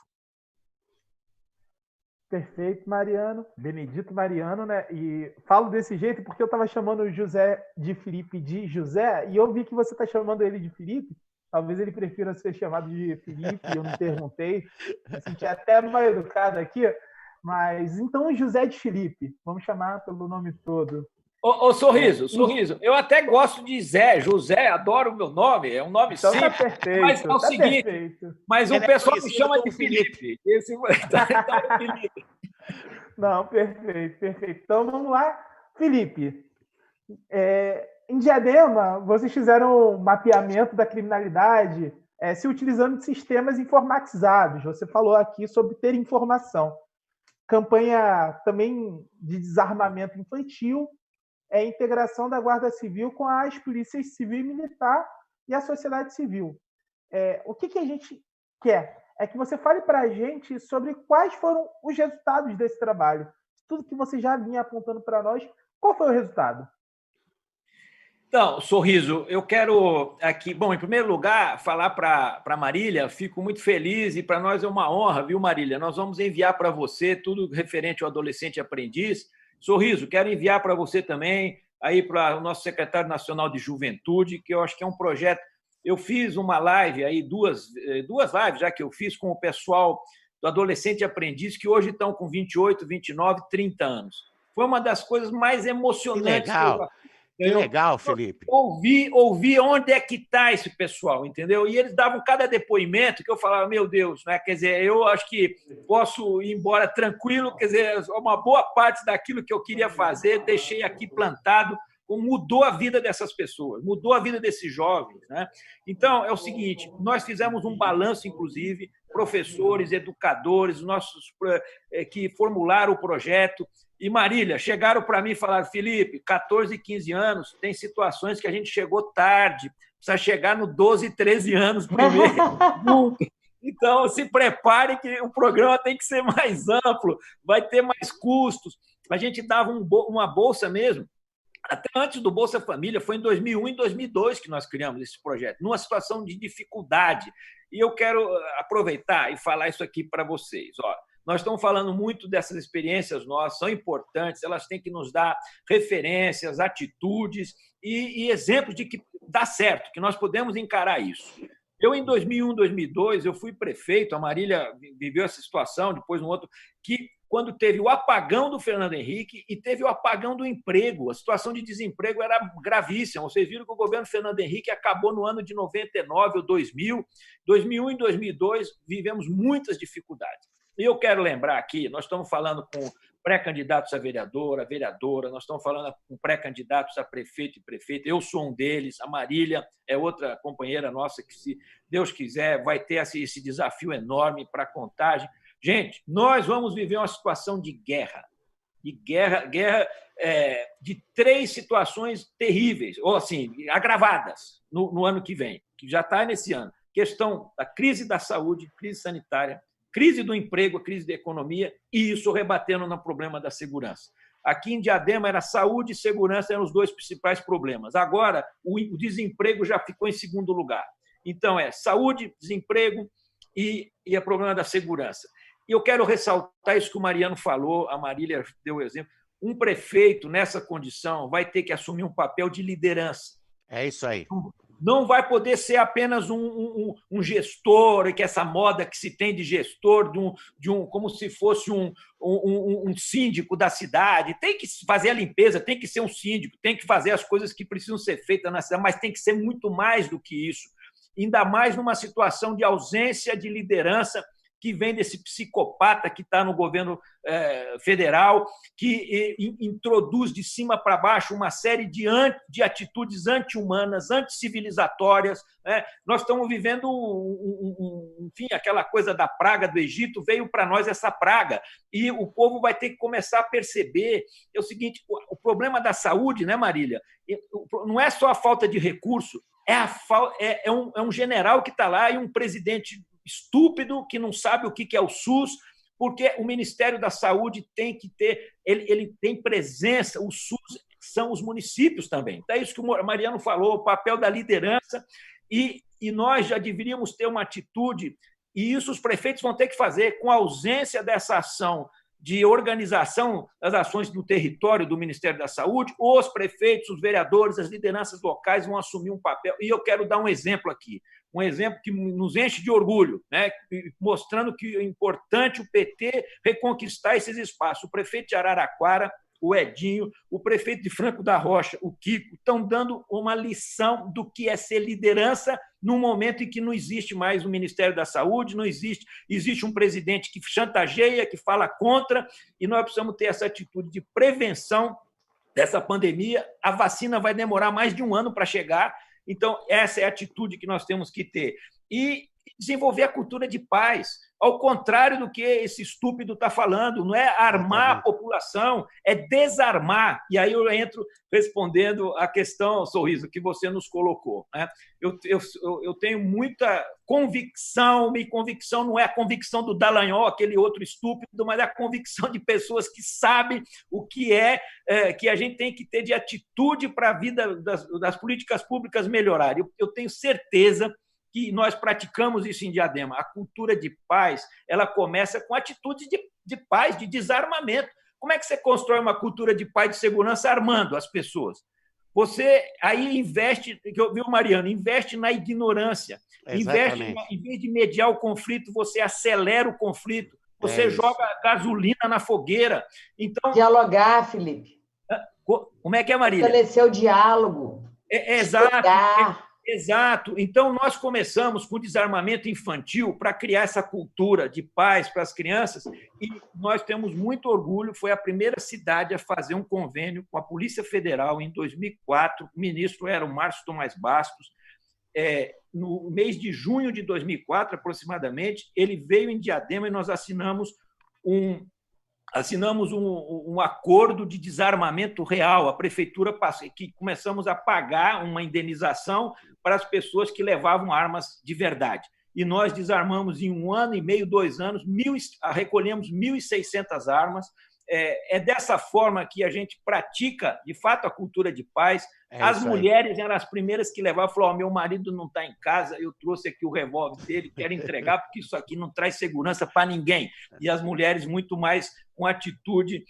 Perfeito, Mariano. Benedito Mariano, né? E falo desse jeito porque eu estava chamando o José de Felipe de José, e eu vi que você está chamando ele de Felipe. Talvez ele prefira ser chamado de Felipe, eu não perguntei. Me senti até mal educado aqui. Mas, então, José de Felipe. Vamos chamar pelo nome todo.
Sorriso. Eu até gosto de Zé, José, adoro o meu nome. É um nome
então
simples.
Tá perfeito,
mas é o seguinte,
perfeito.
Mas o pessoal me chama de Felipe. Felipe.
Não, perfeito. Então, vamos lá. Felipe, em Diadema, vocês fizeram um mapeamento da criminalidade se utilizando de sistemas informatizados. Você falou aqui sobre ter informação. Campanha também de desarmamento infantil, integração da Guarda Civil com as polícias civil e militar e a sociedade civil. O que a gente quer? É que você fale para a gente sobre quais foram os resultados desse trabalho. Tudo que você já vinha apontando para nós, qual foi o resultado?
Então, Sorriso, eu quero aqui, em primeiro lugar, falar para a Marília, fico muito feliz e para nós é uma honra, viu, Marília? Nós vamos enviar para você tudo referente ao adolescente aprendiz. Sorriso, quero enviar para você também, aí para o nosso secretário nacional de Juventude, que eu acho que é um projeto. Eu fiz uma live aí, duas lives já que eu fiz com o pessoal do adolescente aprendiz, que hoje estão com 28, 29, 30 anos. Foi uma das coisas mais emocionantes.
Que legal. Que legal, Felipe.
Ouvi onde é que está esse pessoal, entendeu? E eles davam cada depoimento que eu falava, meu Deus, né? Quer dizer, eu acho que posso ir embora tranquilo, quer dizer, uma boa parte daquilo que eu queria fazer, deixei aqui plantado, mudou a vida dessas pessoas, mudou a vida desses jovens, né? Então, é o seguinte, nós fizemos um balanço, inclusive, professores, educadores, nossos que formularam o projeto. E, Marília, chegaram para mim e falaram, Felipe, 14, 15 anos, tem situações que a gente chegou tarde, precisa chegar no 12, 13 anos primeiro. Então, se prepare que o programa tem que ser mais amplo, vai ter mais custos. A gente dava uma bolsa mesmo, até antes do Bolsa Família, foi em 2001 e 2002 que nós criamos esse projeto, numa situação de dificuldade. E eu quero aproveitar e falar isso aqui para vocês. Ó, nós estamos falando muito dessas experiências nossas, são importantes, elas têm que nos dar referências, atitudes e exemplos de que dá certo, que nós podemos encarar isso. Eu, em 2001, 2002, eu fui prefeito, a Marília viveu essa situação, depois um outro, que quando teve o apagão do Fernando Henrique e teve o apagão do emprego, a situação de desemprego era gravíssima. Vocês viram que o governo Fernando Henrique acabou no ano de 99 ou 2000. 2001 e 2002 vivemos muitas dificuldades. E eu quero lembrar aqui, nós estamos falando com pré-candidatos a vereadora, nós estamos falando com pré-candidatos a prefeito e prefeita, eu sou um deles, a Marília é outra companheira nossa que, se Deus quiser, vai ter esse desafio enorme para a Contagem. Gente, nós vamos viver uma situação de guerra de 3 situações terríveis, ou assim, agravadas no ano que vem, que já está nesse ano. Questão da crise da saúde, crise sanitária, crise do emprego, crise da economia, e isso rebatendo no problema da segurança. Aqui em Diadema era saúde e segurança, eram os 2 principais problemas. Agora, o desemprego já ficou em segundo lugar. Então, saúde, desemprego e o problema da segurança. E eu quero ressaltar isso que o Mariano falou, a Marília deu o exemplo. Um prefeito, nessa condição, vai ter que assumir um papel de liderança.
É isso aí.
Não vai poder ser apenas um gestor, que essa moda que se tem de gestor, como se fosse um síndico da cidade. Tem que fazer a limpeza, tem que ser um síndico, tem que fazer as coisas que precisam ser feitas na cidade, mas tem que ser muito mais do que isso. Ainda mais numa situação de ausência de liderança que vem desse psicopata que está no governo federal, que introduz de cima para baixo uma série de atitudes anti-humanas, anticivilizatórias. Né? Nós estamos vivendo, enfim, aquela coisa da praga do Egito, veio para nós essa praga, e o povo vai ter que começar a perceber. É o seguinte, o problema da saúde, né, Marília, não é só a falta de recurso, é um general que está lá e um presidente estúpido que não sabe o que é o SUS, porque o Ministério da Saúde tem que ter, ele tem presença, o SUS são os municípios também. Então, é isso que o Mariano falou, o papel da liderança, e nós já deveríamos ter uma atitude, e isso os prefeitos vão ter que fazer, com a ausência dessa ação de organização das ações no território do Ministério da Saúde, os prefeitos, os vereadores, as lideranças locais vão assumir um papel. E eu quero dar um exemplo aqui, um exemplo que nos enche de orgulho, né? Mostrando que é importante o PT reconquistar esses espaços. O prefeito de Araraquara, o Edinho, o prefeito de Franco da Rocha, o Kiko, estão dando uma lição do que é ser liderança num momento em que não existe mais o Ministério da Saúde, não existe um presidente que chantageia, que fala contra, e nós precisamos ter essa atitude de prevenção dessa pandemia. A vacina vai demorar mais de 1 ano para chegar, então essa é a atitude que nós temos que ter. E desenvolver a cultura de paz, ao contrário do que esse estúpido está falando, não é armar a população, é desarmar. E aí eu entro respondendo a questão, Sorriso, que você nos colocou. Né? Eu tenho muita convicção, e convicção não é a convicção do Dallagnol, aquele outro estúpido, mas é a convicção de pessoas que sabem o que que a gente tem que ter de atitude para a vida das políticas públicas melhorar. Eu tenho certeza que nós praticamos isso em Diadema. A cultura de paz, ela começa com atitude de paz, de desarmamento. Como é que você constrói uma cultura de paz e de segurança armando as pessoas? Você aí investe, viu, Mariano? Investe na ignorância. Investe, em vez de mediar o conflito, você acelera o conflito. Você joga gasolina na fogueira. Então,
dialogar, Felipe.
Como Como é que é, Marília?
Fortalecer o diálogo.
Exato. Exato. Então, nós começamos com o desarmamento infantil para criar essa cultura de paz para as crianças e nós temos muito orgulho. Foi a primeira cidade a fazer um convênio com a Polícia Federal em 2004. O ministro era o Márcio Tomás Bastos. No mês de junho de 2004, aproximadamente, ele veio em Diadema e nós assinamos um acordo de desarmamento real. A prefeitura que começamos a pagar uma indenização para as pessoas que levavam armas de verdade. E nós desarmamos em 1 ano e meio, 2 anos, recolhemos 1.600 armas. É dessa forma que a gente pratica, de fato, a cultura de paz. As mulheres eram as primeiras que levavam, falaram: meu marido não está em casa, eu trouxe aqui o revólver dele, quero entregar, porque isso aqui não traz segurança para ninguém. E as mulheres muito mais com atitude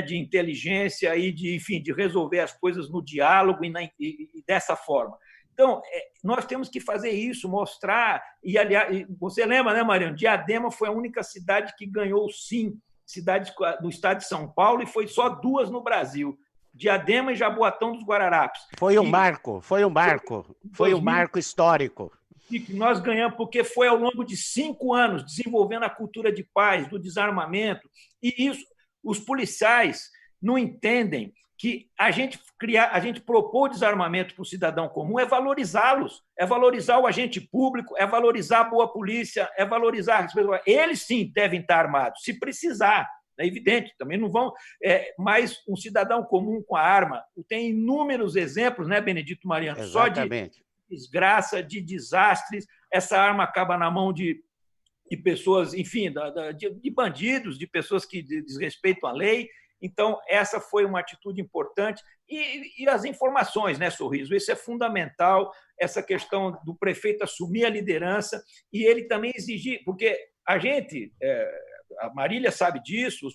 de inteligência e de resolver as coisas no diálogo e dessa forma. Então, nós temos que fazer isso, mostrar. E, aliás, você lembra, né, Mariano? Diadema foi a única cidade que ganhou o SIM, cidade do estado de São Paulo, e foi só 2 no Brasil, Diadema e Jaboatão dos Guararapes.
Foi um marco histórico.
E que nós ganhamos porque foi ao longo de 5 anos desenvolvendo a cultura de paz, do desarmamento, e isso os policiais não entendem que a gente propor o desarmamento para o cidadão comum é valorizá-los, é valorizar o agente público, é valorizar a boa polícia, é valorizar as pessoas. Eles, sim, devem estar armados, se precisar, é evidente, também não vão... mas um cidadão comum com a arma, tem inúmeros exemplos, né, Benedito Mariano?
Exatamente.
Só de desgraça, de desastres, essa arma acaba na mão de pessoas, enfim, de bandidos, de pessoas que desrespeitam a lei. Então, essa foi uma atitude importante. E as informações, né, Sorriso? Isso é fundamental, essa questão do prefeito assumir a liderança e ele também exigir, porque a gente, a Marília sabe disso,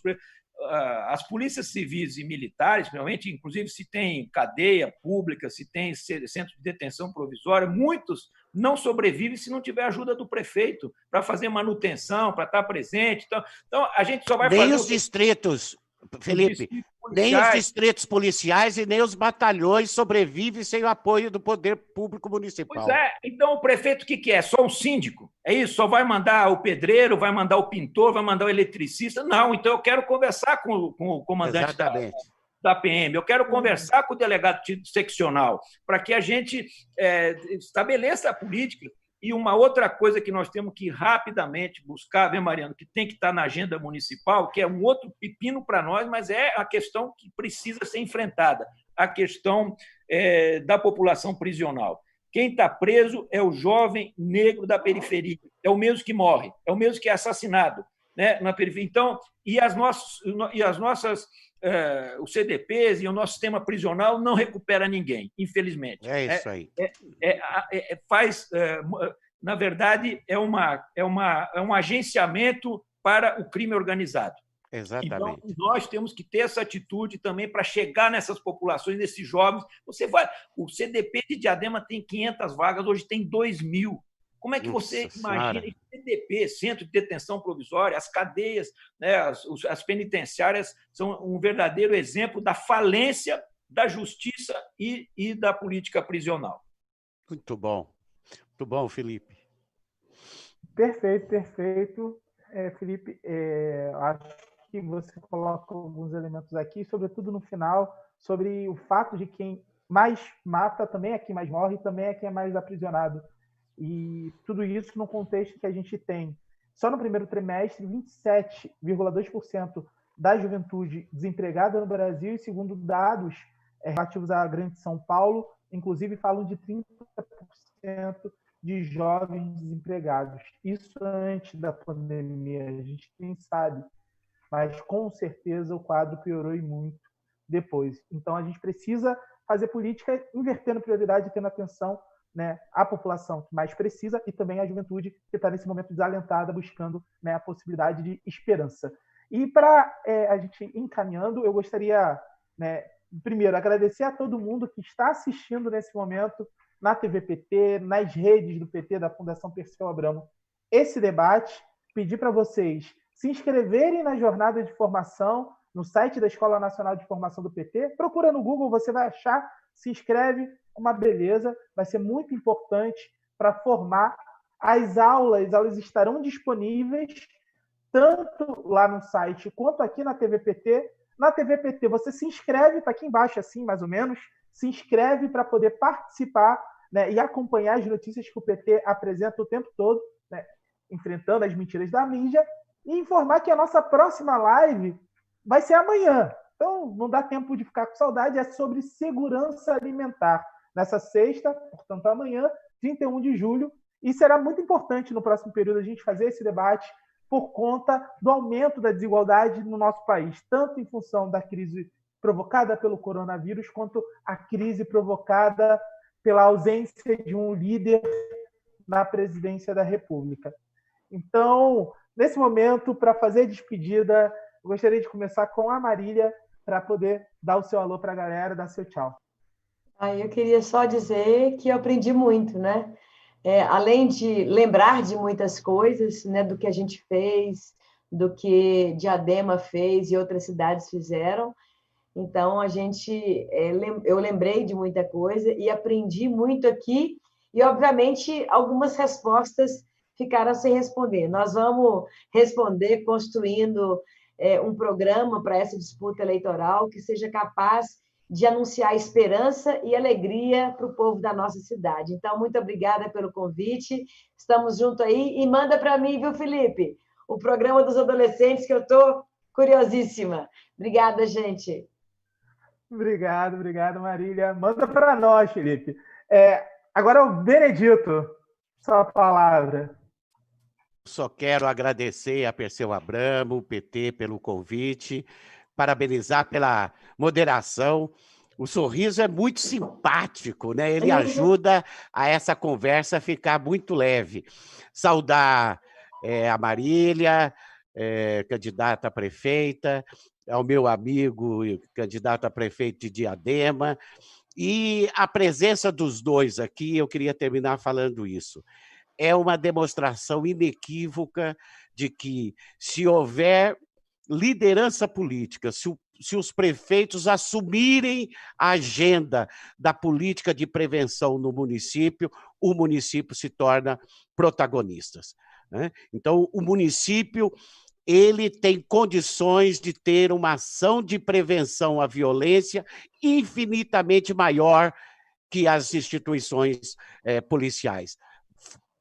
as polícias civis e militares, realmente, inclusive se tem cadeia pública, se tem centro de detenção provisória, muitos não sobrevivem se não tiver ajuda do prefeito para fazer manutenção, para estar presente. Então, a gente só vai fazer...
Nem os distritos, Felipe, nem os distritos policiais e nem os batalhões sobrevivem sem o apoio do poder público municipal.
Pois é, então o prefeito o que é? Só um síndico? É isso? Só vai mandar o pedreiro, vai mandar o pintor, vai mandar o eletricista? Não, então eu quero conversar com o comandante da PM, eu quero conversar com o delegado seccional, para que a gente estabeleça a política. E uma outra coisa que nós temos que rapidamente buscar, né, Mariano, que tem que estar na agenda municipal, que é um outro pepino para nós, mas é a questão que precisa ser enfrentada, a questão da população prisional. Quem está preso é o jovem negro da periferia, é o mesmo que morre, é o mesmo que é assassinado, né, na periferia. Então, os CDPs e o nosso sistema prisional não recupera ninguém, infelizmente.
É isso aí.
Na verdade, é um agenciamento para o crime organizado.
Exatamente.
Então, nós temos que ter essa atitude também para chegar nessas populações, nesses jovens. O CDP de Diadema tem 500 vagas, hoje tem 2.000. Como é que você imagina esse CDP, Centro de Detenção Provisória, as cadeias, né, as penitenciárias são um verdadeiro exemplo da falência da justiça e da política prisional.
Muito bom, Felipe.
Perfeito. Felipe, acho que você coloca alguns elementos aqui, sobretudo no final, sobre o fato de quem mais mata também é quem mais morre, também é quem é mais aprisionado. E tudo isso no contexto que a gente tem. Só no primeiro trimestre, 27,2% da juventude desempregada no Brasil, e segundo dados relativos à Grande São Paulo, inclusive falam de 30% de jovens desempregados. Isso antes da pandemia, a gente nem sabe, mas com certeza o quadro piorou e muito depois. Então a gente precisa fazer política invertendo prioridade e tendo atenção, né, a população que mais precisa e também a juventude que está nesse momento desalentada, buscando, né, a possibilidade de esperança. E para a gente ir encaminhando, eu gostaria, né, primeiro, agradecer a todo mundo que está assistindo nesse momento na TV PT, nas redes do PT, da Fundação Perseu Abramo, esse debate, pedir para vocês se inscreverem na jornada de formação, no site da Escola Nacional de Formação do PT. Procura no Google, você vai achar, se inscreve, uma beleza, vai ser muito importante para formar. As aulas estarão disponíveis tanto lá no site quanto aqui na TV PT. Na TV PT, você se inscreve, está aqui embaixo assim, mais ou menos, se inscreve para poder participar, né, e acompanhar as notícias que o PT apresenta o tempo todo, né, enfrentando as mentiras da mídia, e informar que a nossa próxima live vai ser amanhã. Então, não dá tempo de ficar com saudade, é sobre segurança alimentar. Nessa sexta, portanto, amanhã, 31 de julho, e será muito importante no próximo período a gente fazer esse debate por conta do aumento da desigualdade no nosso país, tanto em função da crise provocada pelo coronavírus, quanto a crise provocada pela ausência de um líder na presidência da República. Então, nesse momento, para fazer a despedida, eu gostaria de começar com a Marília, para poder dar o seu alô para a galera, dar seu tchau.
Eu queria só dizer que eu aprendi muito, né? Além de lembrar de muitas coisas, né, do que a gente fez, do que Diadema fez e outras cidades fizeram, então eu lembrei de muita coisa e aprendi muito aqui, e obviamente algumas respostas ficaram sem responder. Nós vamos responder construindo um programa para essa disputa eleitoral que seja capaz de anunciar esperança e alegria para o povo da nossa cidade. Então, muito obrigada pelo convite. Estamos juntos aí. E manda para mim, viu, Felipe? O programa dos adolescentes, que eu estou curiosíssima. Obrigada, gente.
Obrigado, Marília. Manda para nós, Felipe. Agora o Benedito, sua palavra.
Só quero agradecer a Perseu Abramo, o PT, pelo convite, parabenizar pela moderação. O Sorriso é muito simpático, né? Ele ajuda a essa conversa ficar muito leve. Saudar a Marília, candidata a prefeita, ao meu amigo candidato a prefeito de Diadema, e a presença dos dois aqui, eu queria terminar falando isso. É uma demonstração inequívoca de que, se houver liderança política, se os prefeitos assumirem a agenda da política de prevenção no município, o município se torna protagonista, né? Então, o município ele tem condições de ter uma ação de prevenção à violência infinitamente maior que as instituições policiais.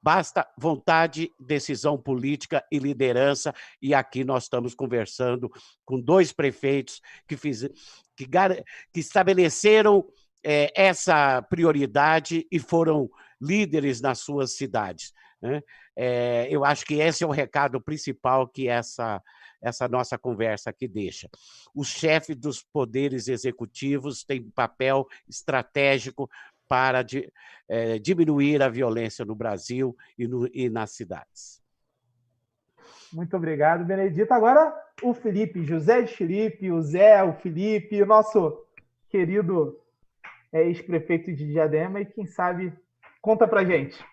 Basta vontade, decisão política e liderança, e aqui nós estamos conversando com dois prefeitos que estabeleceram essa prioridade e foram líderes nas suas cidades, né? Eu acho que esse é o recado principal que essa nossa conversa aqui deixa. Os chefes dos poderes executivos têm um papel estratégico para diminuir a violência no Brasil e nas cidades.
Muito obrigado, Benedito. Agora o Felipe, José de Felipe, o Zé, o Felipe, o nosso querido ex-prefeito de Diadema, e quem sabe conta pra gente.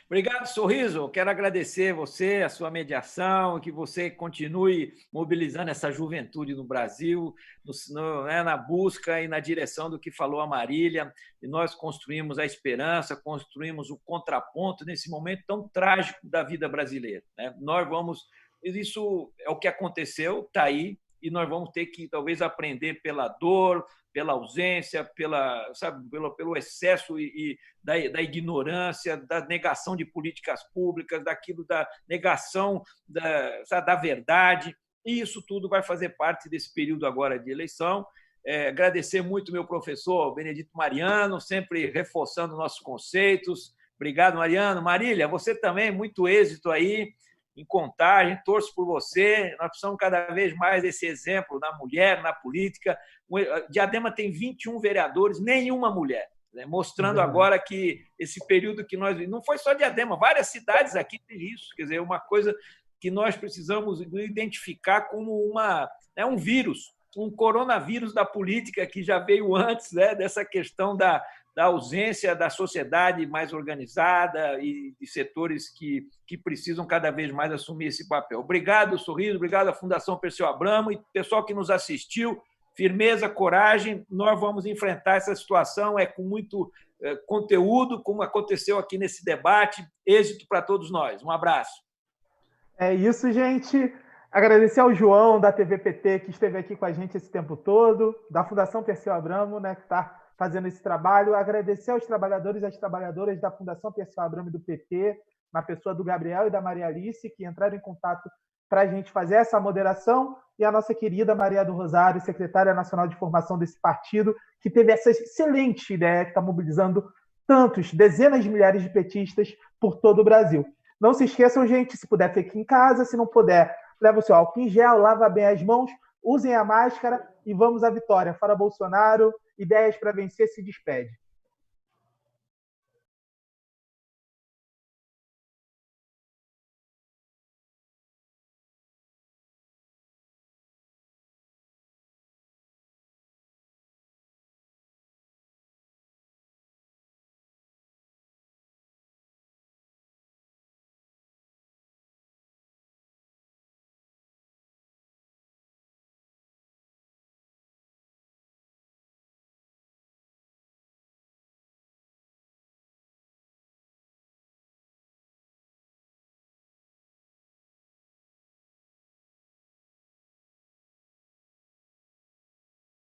Obrigado, Sorriso. Quero agradecer você, a sua mediação, que você continue mobilizando essa juventude no Brasil, na busca e na direção do que falou a Marília. E nós construímos a esperança, construímos o contraponto nesse momento tão trágico da vida brasileira, né? Isso é o que aconteceu, está aí, e nós vamos ter que, talvez, aprender pela dor, pela ausência, pelo excesso da ignorância, da negação de políticas públicas, da negação da verdade. E isso tudo vai fazer parte desse período agora de eleição. Agradecer muito meu professor Benedito Mariano, sempre reforçando nossos conceitos. Obrigado, Mariano. Marília, você também, muito êxito aí em Contagem, torço por você. Nós precisamos cada vez mais desse exemplo na mulher, na política. Diadema tem 21 vereadores, nenhuma mulher, né? Mostrando agora que esse período que nós... Não foi só Diadema, várias cidades aqui têm isso. Quer dizer, uma coisa que nós precisamos identificar como um vírus, um coronavírus da política que já veio antes, né, dessa questão da da ausência da sociedade mais organizada e de setores que precisam cada vez mais assumir esse papel. Obrigado, Sorriso, obrigado à Fundação Perseu Abramo e pessoal que nos assistiu. Firmeza, coragem, nós vamos enfrentar essa situação com muito conteúdo, como aconteceu aqui nesse debate. Êxito para todos nós. Um abraço.
É isso, gente. Agradecer ao João, da TV PT, que esteve aqui com a gente esse tempo todo, da Fundação Perseu Abramo, né, que está fazendo esse trabalho. Agradecer aos trabalhadores e às trabalhadoras da Fundação Perseu Abramo e do PT, na pessoa do Gabriel e da Maria Alice, que entraram em contato para a gente fazer essa moderação, e a nossa querida Maria do Rosário, secretária nacional de formação desse partido, que teve essa excelente ideia, que está mobilizando dezenas de milhares de petistas por todo o Brasil. Não se esqueçam, gente, se puder, fique em casa, se não puder, leva o seu álcool em gel, lava bem as mãos, usem a máscara e vamos à vitória. Fora Bolsonaro, ideias para vencer se despede.